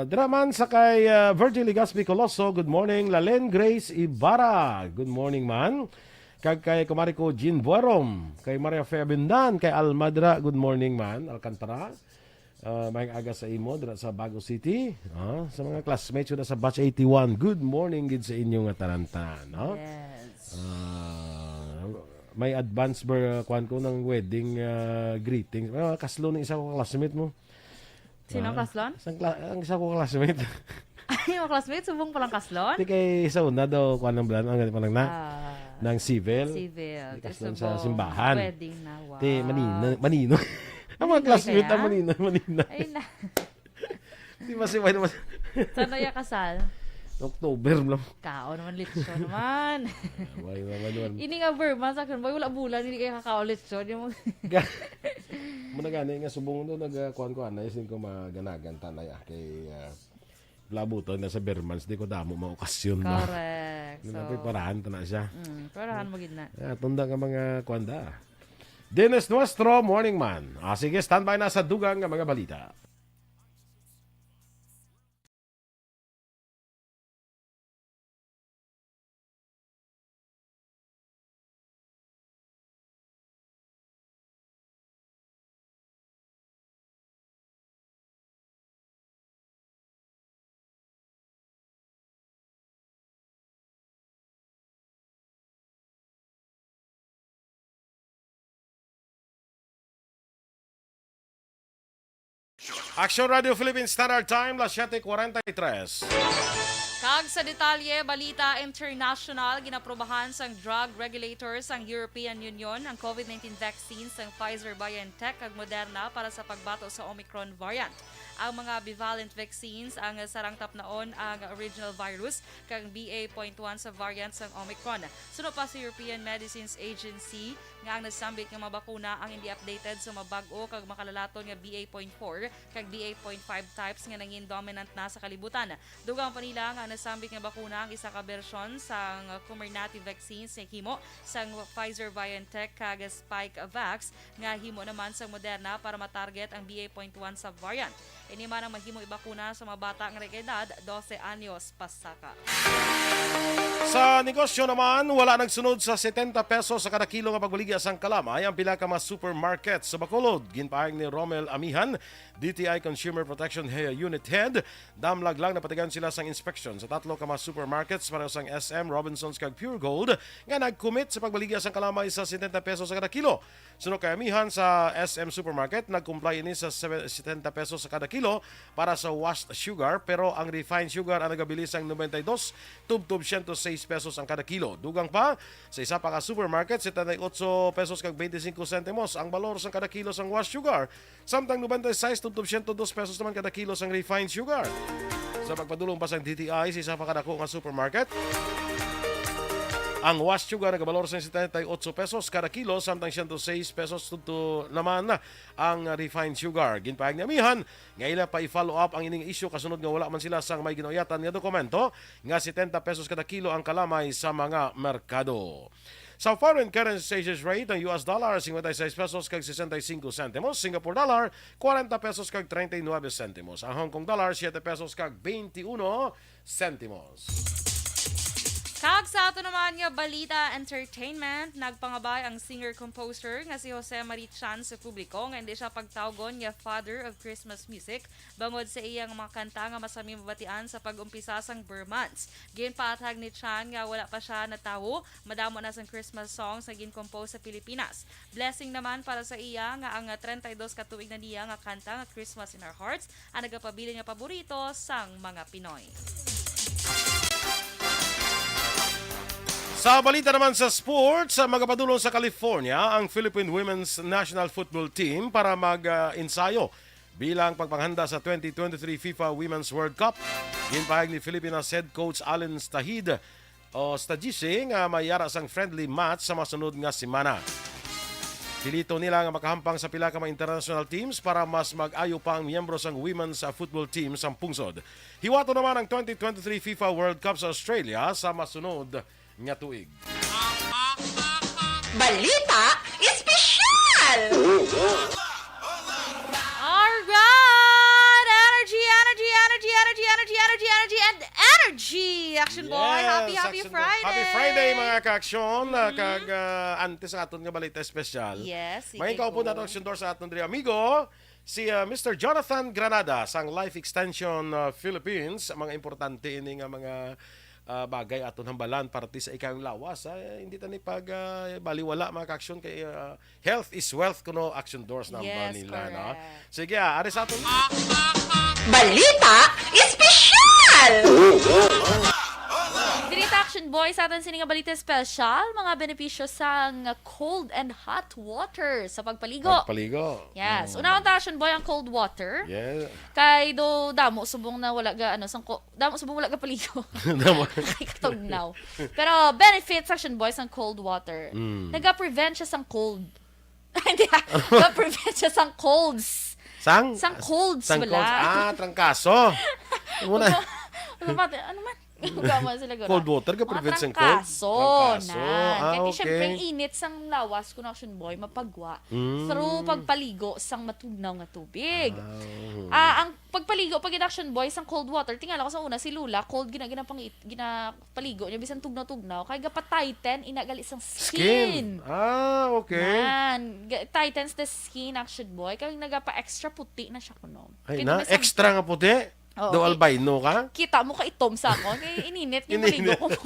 dira man sa kay Virgil Ligaspi Coloso, good morning. Lalen Grace Ibarra, good morning man. Kag kay kumari ko Jean Buarom, kay Maria Febindan, kay Almadra, good morning man. Alcantara, may aga sa imo dira sa Bago City. Sa mga classmates na sa Batch 81, good morning gid sa inyong tarantan, no? Yes. May advance kuan ko ng wedding greetings. Kaslo ng isa ko classmate mo. Sino ang kaslon? Ang isa ko classmate. Ay, yung classmate, subong palang kaslon? Di kay isa una daw, kuha ng blan, ang ganit palang na, ng civil. Civil. Kaslon sa simbahan. Wedding na, wow. Di, manino. Ang mga classmate na manina. Ay na. Di masibay naman. Saan na yung kasal? October lang. Kao naman, litsyon naman. Ini nga Burma, sa akin, boy, wala bulan, hindi kayo kakao litsyon. Muna gani nga subong doon, nagkuhan ko anay, sin ko maganagan tanay kay labuton na sa Bermans, di ko damo mga okasyon na. Correct. So, parahan ta na siya. Parahan mo gid na. Tunda nga mga kwanda. Dennis Nuestro, morning man. Sige, standby na sa dugang nga mga balita. Action Radio Philippines Standard Time, las 7:43. Kag sa detalye, balita international, ginaprobahan sang drug regulators ang European Union ang COVID-19 vaccines ng Pfizer-BioNTech kag Moderna para sa pagbato sa Omicron variant. Ang mga bivalent vaccines ang sarang tapnaon ang original virus kag BA.1 sa variant ng Omicron. Suno pa sa European Medicines Agency nga ang nasambit nga mabakuna ang hindi updated sa mabag-o kag makalalaton nga BA.4 kag BA.5 types nga nangin dominant na sa kalibutan. Dugang pa nila nga nasambit nga bakuna ang isa ka bersyon sa Comirnaty vaccines nga himo sang Pfizer-BioNTech kag Spikevax nga himo naman sa Moderna para matarget ang BA.1 sa variant. Ini man ang maghimo ibakuna sa mga bata nga edad 12 anyos pasaka. Sa negosyo naman, wala nagsunod sa 70 pesos sa kada kilo nga pagbaligya sang kalamay ang pila ka mga supermarket sa Bacolod. Ginpaayag ni Romel Amihan, DTI Consumer Protection Unit Head. Damlag lang napatigan sila sang inspection sa tatlo ka mga supermarkets para sang SM, Robinsons kag Pure Gold nga nag-commit sa pagbaligya sang kalamay sa 70 pesos sa kada kilo. Sunod kay Amihan sa SM Supermarket, nag-comply ini sa 70 pesos sa kada kilo para sa washed sugar, pero ang refined sugar ang nagabilis ang 92 tubtub 106 pesos ang kada kilo. Dugang pa sa isa pa ka supermarket 78 pesos kag 25 centimos ang balor sa kada kilo sang washed sugar, samtang 96 tubtub 102 pesos naman kada kilo sang refined sugar. Sa pagpadulong pa sang DTI sa isa pa kadako nga supermarket, ang washed sugar nagabalor sa 78 pesos kada kilo, samtang 106 pesos tuto naman ang refined sugar. Ginpahayag ni Amihan nga ila pa i-follow up ang ining issue kasunod nga wala man sila sang may ginauyatan nga dokumento nga 70 pesos kada kilo ang kalamay sa mga merkado. Sa foreign currency exchange rate, ang US dollar 56 pesos kag 65 centimos, Singapore dollar 40 pesos kag 39 centimos, ang Hong Kong dollar 7 pesos kag 21 centimos. Kag sa ato naman nga balita entertainment, nagpangabay ang singer-composer nga si Jose Marichan sa publiko nga hindi siya pagtawgon nga father of Christmas music bangod sa iyang mga kanta nga masami mabatian sa pag-umpisa sang Burr-months. Ginpatag ni Chan nga wala pa siya natawo, madamo na sang Christmas songs nga gin-compose sa Pilipinas. Blessing naman para sa iya nga ang 32 katuig na niya nga kanta nga Christmas in Our Hearts ang nagapabili nga paborito sang mga Pinoy. Sa balita naman sa sports, magapadulong sa California ang Philippine Women's National Football Team para mag-ensayo bilang pagpanghanda sa 2023 FIFA Women's World Cup. Ginpahayag ni Philippines head coach Allen Stagisi nga mayara sang friendly match sa masunod nga semana. Pilito nila nga makahampang sa pila ka mga international teams para mas mag-ayo pa ang miyembro sang women's football team sa pungsod. Hiwato naman ang 2023 FIFA World Cup sa Australia sa masunod nga tuig. Balita Espesyal! Alright! Energy! Action boy! Happy Friday! Happy Friday mga ka-aksyon! Kag antes sa aton nga balita espesyal. Yes, sige may kaupo na action door sa aton diri amigo. Si Mr. Jonathan Granada sang Life Extension Philippines. Mga importante ini nga mga bagay aton hambalan parte sa ikayong lawas. Hindi tani pag baliwala mga ka-aksyon kay health is wealth kuno action doors na nila. No? Sige, ari sa aton. Balita Espesyal! Dirita Action Boy sa atin sininga balita special, mga benepisyo sa cold and hot water sa pagpaligo. Yes. Unang Action Boy ang cold water. Yeah. Kay do damo subong na wala ga damo subong wala ga paligo. Kay katugnaw. Pero benefits Action Boy sang cold water. Naga-prevent siya sang cold. Hindi. Naga-prevent siya sang colds. Sang colds wala. Trangkaso. Ano man? Cold water ka prevent sang cold? Trangkaso. Kaya syempre init sang lawas kun Action Boy mapagwa through pagpaligo sang matugnaw nga tubig. Ang pagpaligo pag Action Boy sang cold water, tingala ko sa una si Lula, cold ginapaligo niya bisan tugnaw-tugnaw kay gapa-tighten inagali sang skin. Okay. Tightens the skin Action Boy kay nagapa-extra puti na siya kuno. Ay na, extra nga puti? Do albino ka? Kita mo ka itom sa ako. Kaya ininit yung maligo ko.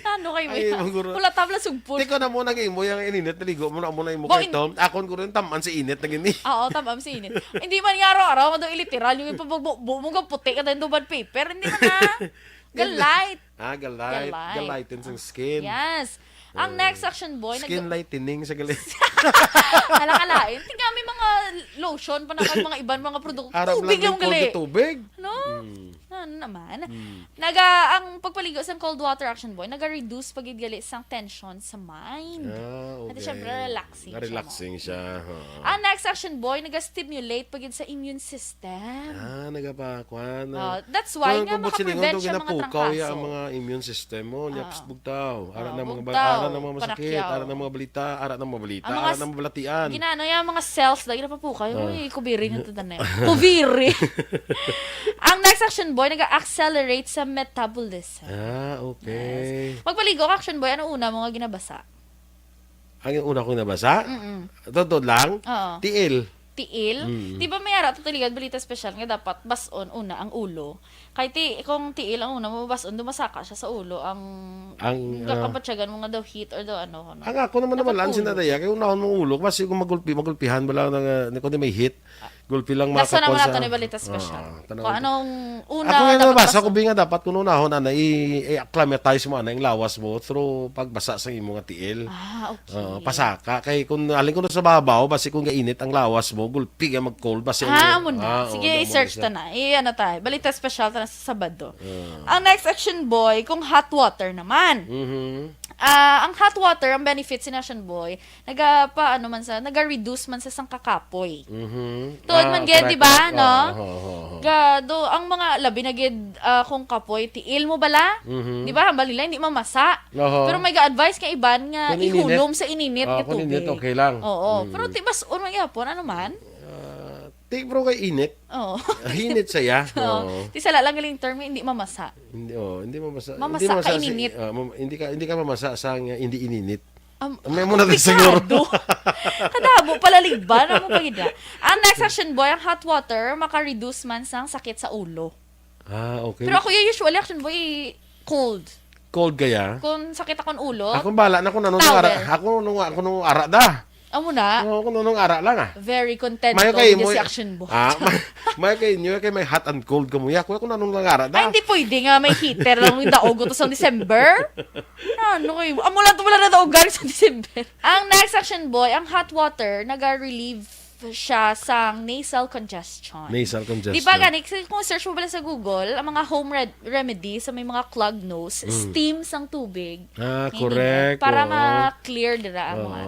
Ano kayo mo? Wala tabla sugpon. Tiko na mo naging mo yung ininit. Naligo mo na mo na yung mukha itom. Akon ko rin taman si init na gini. Oo, taman si init. Hindi man yung araw-araw. Madong iliteral. Yung ipabagbo mo ka puti ka din bad paper. Hindi man na. Galite. Galite sa skin. Yes. Ang next Action Boy, skin lightening sa galit. Alakalain. Tingnan may mga lotion pa na mga ibang mga produkto. Tubig yung gali. Tubig? No? Ano naman? Ang pagpaligo sa cold water Action Boy, naga-reduce pag-gali sa tension sa mind. Okay. At syempre, relaxing siya. Ang next Action Boy, naga-stimulate pag sa immune system. Nagapakwan. That's why nga makaprevent siya mga trangkaso. Ang mga immune system mo, nyaps bugtaw. Ara ng mga masakit, ara ng mga balita, ara ng mga balatian. Ginano yung mga cells, dahil na pa po kayo. Kubiri nga ito na yun. Kubiri! Ang next Action Boy, nag-accelerate sa metabolism. Okay. Yes. Magpaligo ka, Action Boy, ano una mo nga ginabasa? Ang una kong nabasa? Totoo lang? Tiil. Di ba may ara, tutuligad, balita special nga dapat bason una ang ulo. Kahit kung tiil ang una mo bason, dumasaka siya sa ulo. Ang kapatsyagan mo nga daw heat or daw ano. Ang ako naman lansin na daya, kaya unahon mong ulo, kasi kung magulpihan ba lang kung may hit, gulpi lang makapon sa... Nasa naman nato ni balita special. Kung anong una... Ako nga nabasa, kung nga dapat kung unahon, i-acclimatize mo yung lawas mo through pagbasa sa imong tiil. Okay. Pasaka. Kaya kung alin ko na sa babaw, basi kung gainit ang lawas mo, gulpi nga mag-cold. Amo na. Sige, i-search ta na. Ano tayo, balita special ta na sa Sabado. Ang next Action Boy, kung hot water naman. Ang hot water, ang benefits ni Nation Boy, naga-reduce man sa sang kakapoy. Tuod man gid, di ba, no? Gado, ang mga labi na gid kung kapoy, tiil mo bala? Di ba, hambal nila, hindi mamasa. Pero may ga-advise kay iban nga ihulom sa ininit nga Kung tubig. init, okay lang. Oo. Pero tibas, unang yapon, ano man? Take bro kay init. Oo. Hinit saya. Oo. Ti sala lang galing term, hindi mamasa. Hindi mamasa. Mamasa hindi ka ininit. Hindi ka mamasa sa hindi ininit. May Komplikado. muna siguro. Kadabo pala ligban ang mo pagida. Ang next action boy, ang hot water maka-reduce man sang sakit sa ulo. Okay. Pero ako usually action boy cold. Cold kaya? Kung sakit akong ulo. Ako bala na kung nung ara. Ako nung ara da. Amo na. Ako nung ara lang Very content Mayo to kay with mo. si action boy. May kay inyo kay may hot and cold ka mo. Ako nung ara da. Ay, hindi pwede nga may heater lang yung daog to sa December. Ano kayo? Amo lang to wala na daogan sa December. Ang next action boy, ang hot water, naga-relieve siya sa nasal congestion. Nasal congestion. Di ba gani, kung search mo pala sa Google, ang mga home remedy sa may mga clogged nose, steam sang tubig. Correct. Para ma-clear dira ang mga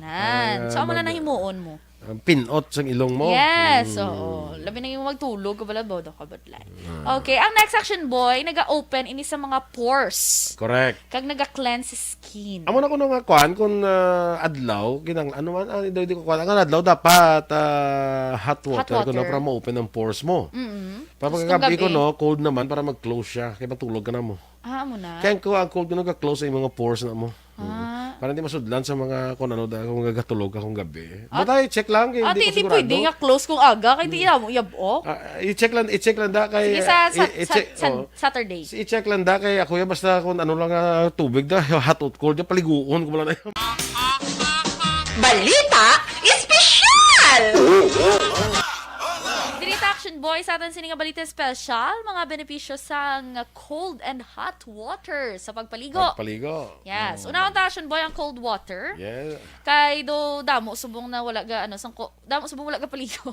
nan. So, amo na nahimuon mo. Pinot sa ilong mo. Yes, oo. Labi na yung magtulog ka bala, bodo ka badlay. Okay, ang next action boy, naga-open ini sa mga pores. Correct. Kag naga-cleanse skin. Amo na ko nga kuan kung adlaw ginang ano man di ko kuan ang adlaw dapat hot water ko na para ma-open ang pores mo. Para pagkagabi ko no cold naman para mag-close siya kaya matulog ka na mo. Amo na. Kaya ko ang cold ko nag-close sa mga pores na mo. Para hindi masudlan sa mga kung ano kung gagatulog akong gabi. Batay check lang kay hindi ko sigurado. Pwede nga close kung aga kay di mo yabok. I-check lang da kay Saturday. I-check lang da kay ako ya basta kung ano lang tubig da hot or cold ya paliguon ko lang na. Balita Espesyal! Dinita Action Boy sa atin sininga balita special, mga benepisyo sa cold and hot water sa pagpaligo. Yes. Unang Action Boy ang cold water. Yeah. Kay do damo subong na wala ga ano sang damo subong wala ga paligo.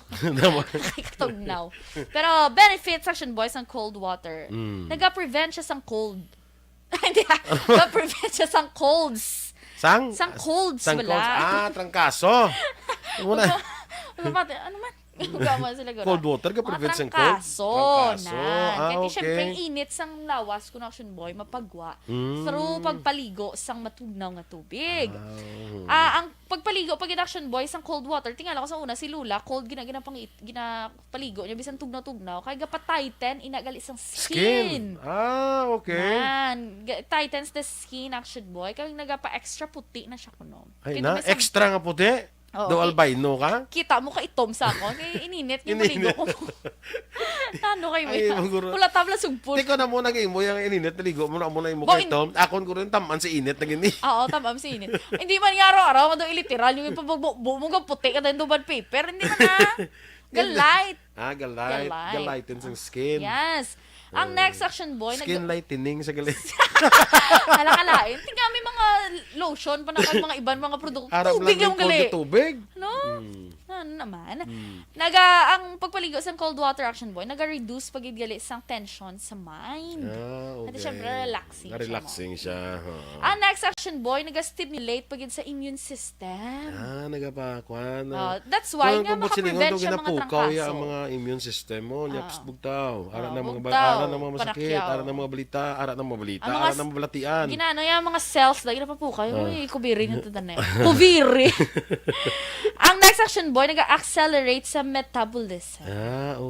Kay katugnaw. Pero benefits Action Boy sang cold water. Naga-prevent siya sang cold. Hindi. Naga-prevent siya sang colds. Sang colds wala. Trangkaso. Ano man? Cold water ka prevent sang cold. Trangkaso. Kaya syempre ang init sang lawas kun Action Boy mapagwa through pagpaligo sang matugnaw nga tubig. Ang pagpaligo pag Action Boy sang cold water tingala ko sa una si Lula cold ginapaligo niya bisan tugnaw-tugnaw kay gapa-tighten inagali sang skin. Okay. Tightens the skin Action Boy kay nagapa-extra puti na siya kuno. Ay na extra nga puti. Do albino ka? Kita mo ka itom sa ako. Kaya ininit yung maligo ko. Ano kayo mo? Wala tabla sugpon. Tiko na mo naging mo yung ininit. Naligo mo na mo na yung mukha itom. Akon ko rin taman si init. Oo, taman si init. Hindi man yung araw-araw. Madong iliteral. Yung ipabagbo mo ka puti ka na yung bad paper. Hindi man na. Galite. Galite sa skin. Yes. Ang next Action Boy, skin lightening sa galit. Halakalain. Tingnan may mga lotion pa na mga ibang mga produkto. Tubig yung gali. Tubig? No? Ano naman? Ang pagpaligo sa cold water Action Boy, naga-reduce pag-igali sa tension sa mind. Okay. At syempre, relaxing siya. Ang next Action Boy, naga-stimulate pag sa immune system. Nagapakwan. That's why nga makaprevent siya mga trangkaso. Ang mga immune system mo, nyaps bugtaw. Ara ng mga masakit, ara ng mga balita, ara ng mga balita, ara ng mga balatian. Ginano yung mga cells, lagi na pa po kayo. Kubiri nyo ito na yun. Kubiri! Ang next Action Boy, nag-accelerate sa metabolism.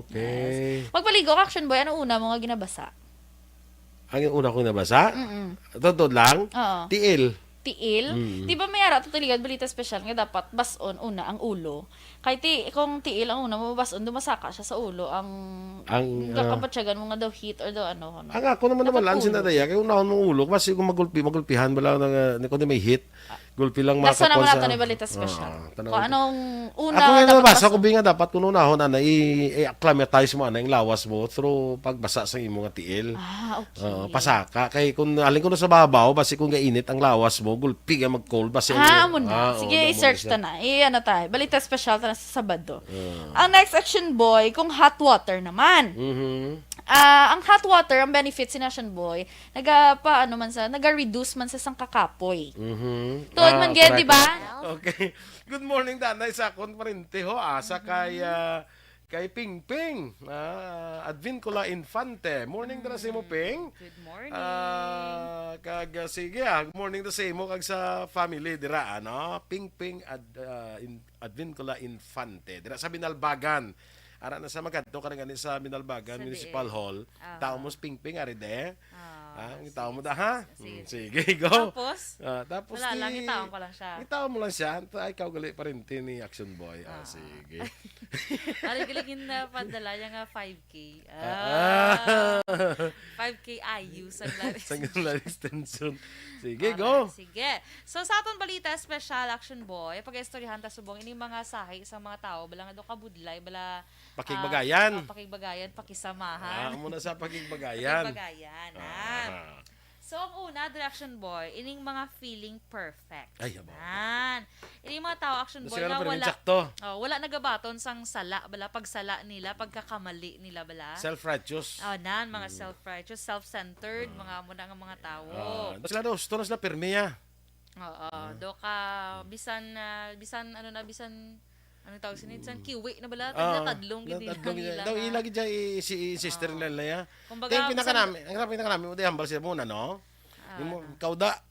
Okay. Yes. Magpaligo ka, Action Boy, ano una mo nga ginabasa? Ang una ko nabasa? Totoo lang? Tiil. Di ba may ara tutuligad balita special nga dapat bason una ang ulo. Kay kung tiil ang una mo bason dumasaka siya sa ulo ang gakapatsyagan mo nga daw heat or daw ano. Ang ako naman lansin na daya kay unahon mong ulo kasi kung magulpihan bala ng kundi may heat. Gulpi lang Nasa naman makapon nato ni Balita Special. Kung anong una ako nga dapat nabasa basa- ko binga dapat kuno nahon ana i-acclimatize mo ana yung lawas mo through pagbasa sa imong nga tiil. Okay. Pasaka kay kung alin ko na sa babaw basi kung gainit ang lawas mo gulpi nga mag-cold basi. Amo na. Sige, oo, i-search damo ta na. Ano tayo. Balita Special ta na sa Sabado. Ah. Ang next action boy, kung hot water naman. Ang hot water, ang benefit si Nation Boy, naga-reduce man sa sang kakapoy. Tuod man gaya, di ba? Okay. Good morning, Danay. Sa akon pa rin, ho. Sa kay Ping Ping. Advincula Infante. Morning na sa imo, Ping. Good morning. Sige, good morning na sa imo kag sa family dira, ano? Ping Ping Advincula Infante. Dira sa Binalbagan. Ara na sa Magadto ka gani sa Binalbagan Municipal Hall. Tao mo Ping Ping ari de. Ang tao mo da ha? Sige, go. Tapos wala lang, itaon ko lang siya. Itaon mo lang siya. Ikaw gali pa rin ni Action Boy. Sige. Galigin na padala niya nga 5K. 5K IU sa extension. Sige, go. Sige. So sa aton balita, Special Action Boy, pag-istoryahan ta subong ini mga sahi sa mga tao, bala nga do kabudlay, bala pakigbagayan. Pakigbagayan, pakisamahan. Muna sa pakigbagayan. Pakigbagayan. So, ang una, Action Boy, ining mga feeling perfect. Ay, abo. Ining mga tao, Action Boy, Sila na na wala nagabaton sang sala, bala, pagsala nila, pagkakamali nila, bala. Self-righteous. Mga self-righteous, self-centered, mga muna nga mga tao. Sila daw, gusto na sila pirmiya. Do ka, bisan, ano tawag sinit? Kiwi na bala? Natadlong gid nila. Daw ilagi dyan si sister nila ya. Kumbaga, ang pinaka-namin, uday hambal sila muna, no? Kauda.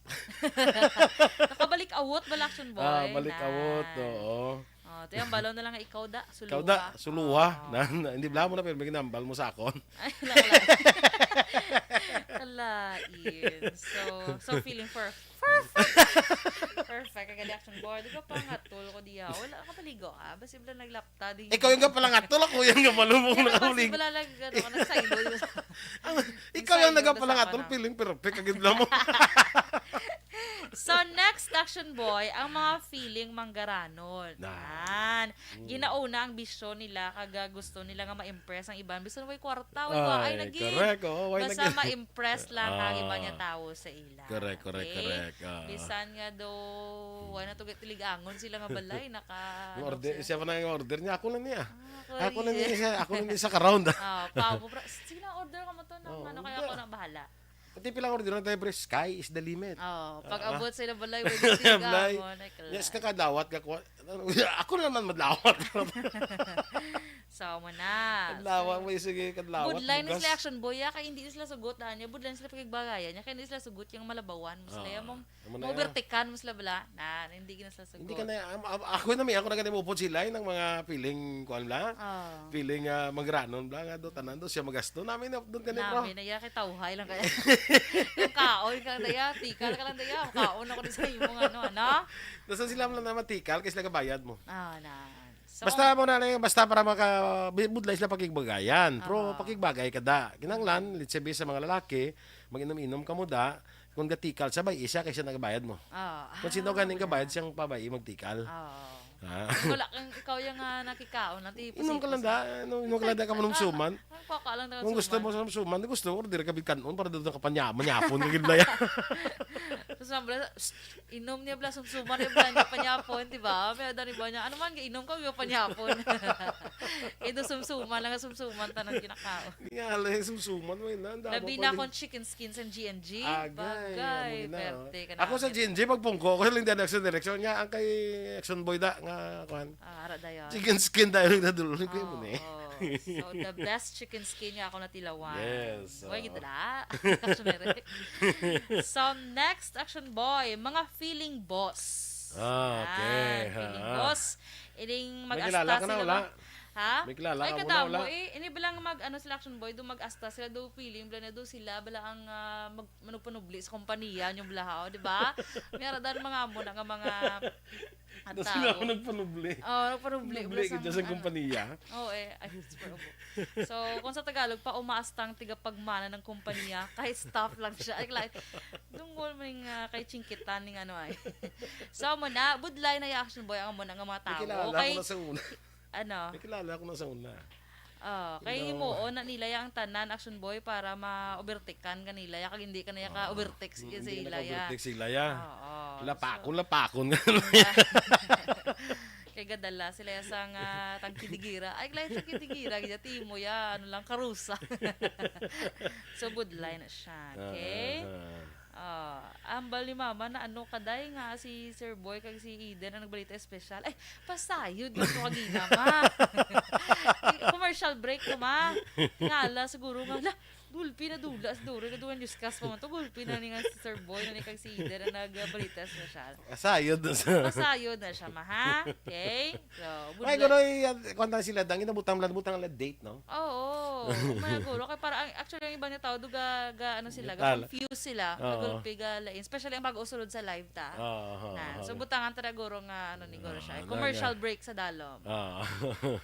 Nakabalik awot bala, Action Boy. Balik awot, oo. Ito yung balaw na lang nga ikaw da, suluha. Kauda, suluha. Hindi bala mo na pero may ginambal mo sa akon. Ay, kalain. So feeling perfect kag Action Boy. Di ka pa ngatol ko diha. Wala ka paligo ah. Basi bala naglapta di. Ikaw yung pala ngatol, ako yung malumong nakapaligo. Basi bala nagsaylo. Ikaw yung nagapala ngatol, feeling perfect kagid mo. So next, Action Boy, ang mga feeling manggaranon. Ginauna ang bisyo nila kag gusto nila nga ma-impress ang iban. Bisan way kwarta, ay naging. Correct. Basta ma-impress lang ang iba niya tao sa ila. Correct. Bisan nga do, wala na to tiligangon sila nga balay order siya pa na yung order niya. Ako na niya sa ka-round. Sige na, order ka mo to ng ano, kaya ako na bahala. Pati pilang order na tayo, bro. Sky is the limit. Pag abot sila balay, wala tiligangon. Yes, kakadawat. Ako naman madlawat. So, mo na. Kadlawat mo, sige, kadlawat. Budline na sila, Action Boy, kaya hindi sila sugot na niya. Budline sila pagigbagayan niya, kaya hindi sila sugot yung malabawan. Musla yung mga vertikan, musla bala. Hindi na sila sugot. Hindi ka na, ako na ganun mo po sila ng mga feeling, kuhan la? Feeling magranon bla, nga do, tanan do, siya magasto. Namin na, doon ka na, bro. Namin na, kaya tauhay lang kaya. Yung kaon ka lang daya, tikal ka lang daya. Kaon ako din sa iyo mga ano? Nasaan sila lang naman tikal, kasi sila kabayad mo. So, basta para budlay sila pakigbagayan. Pero pakigbagay ka da. Kinanglan, let's say sa mga lalaki, mag-inom-inom ka mo da, kung gatikal sabay isa kaysa nagabayad mo. Kung sino ganing kabayad siyang pabay magtikal. Wala kang ikaw yung nakikaon natin. Inom ka lang da, ka manumsuman. Kung gusto mo sa sumsuman, gusto mo order ka bigkanon para doon ka panyapon gid la ya. Tapos mabla inom niya bla sumsuman niya bla panyapon, di ba? Pero dani ba niya, ano man inom ka yung panyapon. Ito sumsuman lang sumsuman tanang kinakaon. Ngala sumsuman mo ina. Labi na kon chicken skins and G&G. Bagay, perte ka na. Ako sa G&G pagpungko ko lang din action direction niya ang kay Action Boy da nga kuan. Ara dayon. Chicken skin dayon nadulong ko mo ni. So the best chicken skin niya ako natilawan. Yes. Boy gid la. So next, Action Boy, mga feeling boss. Okay. Feeling boss. Ining mag-asta sila. Ha? May kilala Ay, ka, kadamo. wala. Ini balang sila action boy, do mag-asta sila, do feeling, bala na do sila, bala ang manupanubli sa kompanya, yung balahaw, di ba? Mayroon dan mga amo na nga mga Doon sila ako nagpanubli. nagpanubli. Nubli ka dyan sa kompanya. Oo ay, super ubo. So, kung sa Tagalog, pa umaastang tigapagmana ng kompanya, kahit staff lang siya. Ay, like, dungol mo yung kay chingkitan ng ano ay. So, muna, budlay na yung action boy, ang muna ng mga tao. May kilala ko na sa una. Ano? May kilala ko na sa una. Kay himuon na nila ang tanan action boy para ma-overtakean kanila ya kag hindi kanaya ka overtake sa ila ya. Overtake sila ya. Lapakon. Kay gadala sila ya sang tagkidigira. Ay klay sa kidigira gid timo ya ano lang karusa. So budlay na siya. Okay? Ambal ni mama na ano kaday nga si Sir Boy kag si Eden ang nagbalita special. Ay, pasayod dito kagina ma. Commercial break ko ma. Ngala siguro nga la dulpi na dula sa duro na duwan discuss pa man to gulpi na ni nga si Sir Boy na ni kag si Eden ang nagbalita special. Pasayod na siya. Pasayod na siya ma ha. Okay? So, ay kunoy kwanta sila dang inabutang la date no. Oo. Managuro kay para actually ang iba niya tao duga ano sila ga confuse sila. Gulpi ga lain especially ang pag-usulod sa live ta. So butangan ta guro nga ano ni guro siya. Commercial break sa dalom.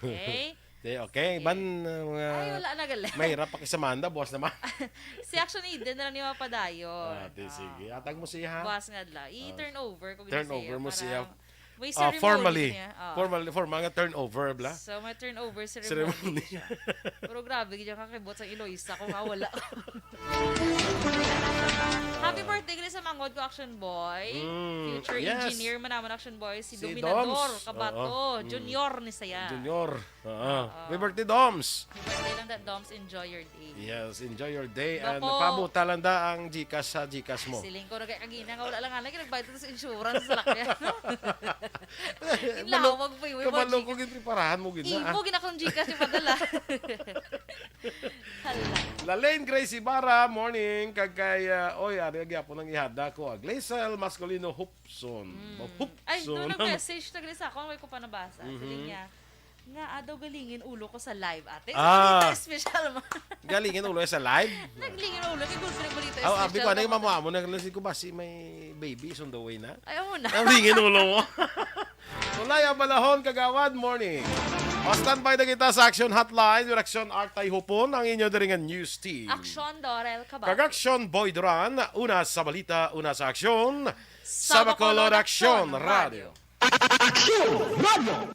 Okay? Okay, ban ay, wala na gali. Mahirap pa kay Samanda, boss naman. Si Action Eden na lang ni mapadayon. Sige. Atag mo siya ha. Boss nga la. I-turn over ko turn over mo siya. May formally for mga turnover bla. So may turnover ceremony. Pero grabe gid kakibot sa Eloisa kung wala. Happy birthday gali sa mangod ko Action Boy. Future engineer man naman Action Boy si Dominador Kabato, junior ni saya. Junior. Happy birthday Doms. Happy birthday lang that Doms, enjoy your day. Yes, enjoy your day and pabuta lang da ang GCash sa GCash mo. Siling ko na kay kagina nga wala lang ana nagbayad sa insurance sa lakyan. Ilawag pa yun. Kabalo ko ginpreparahan mo gina. Ipo ginakong GCash yung padala. Lalaine Gracie Barra, morning. Kagay, oy, ari gyapon nang ihada ko. Glacel Mascolino Hupson. Ay, doon ang message na sa ako. May ko pa nabasa. Sabi niya, nga daw galingin ulo ko sa live ate. Special mo. Galingin ulo sa live? Naglingin ulo. Kaya gusto nagbalita special. Abi ko, ano yung mamuha mo? Naglasin ko ba si may baby is on the way na? Ayaw mo na. Naglingin ulo mo. Tulaya Balahon, Kagawad, morning. O standby na kita sa Action Hotline, Direksyon Artay Hupon, ang inyo diringan news team. Action Dorel Cabal. Kag-Action Boy Duran, una sa balita, una sa aksyon, sa Bacolod Action Radio. Action Radio!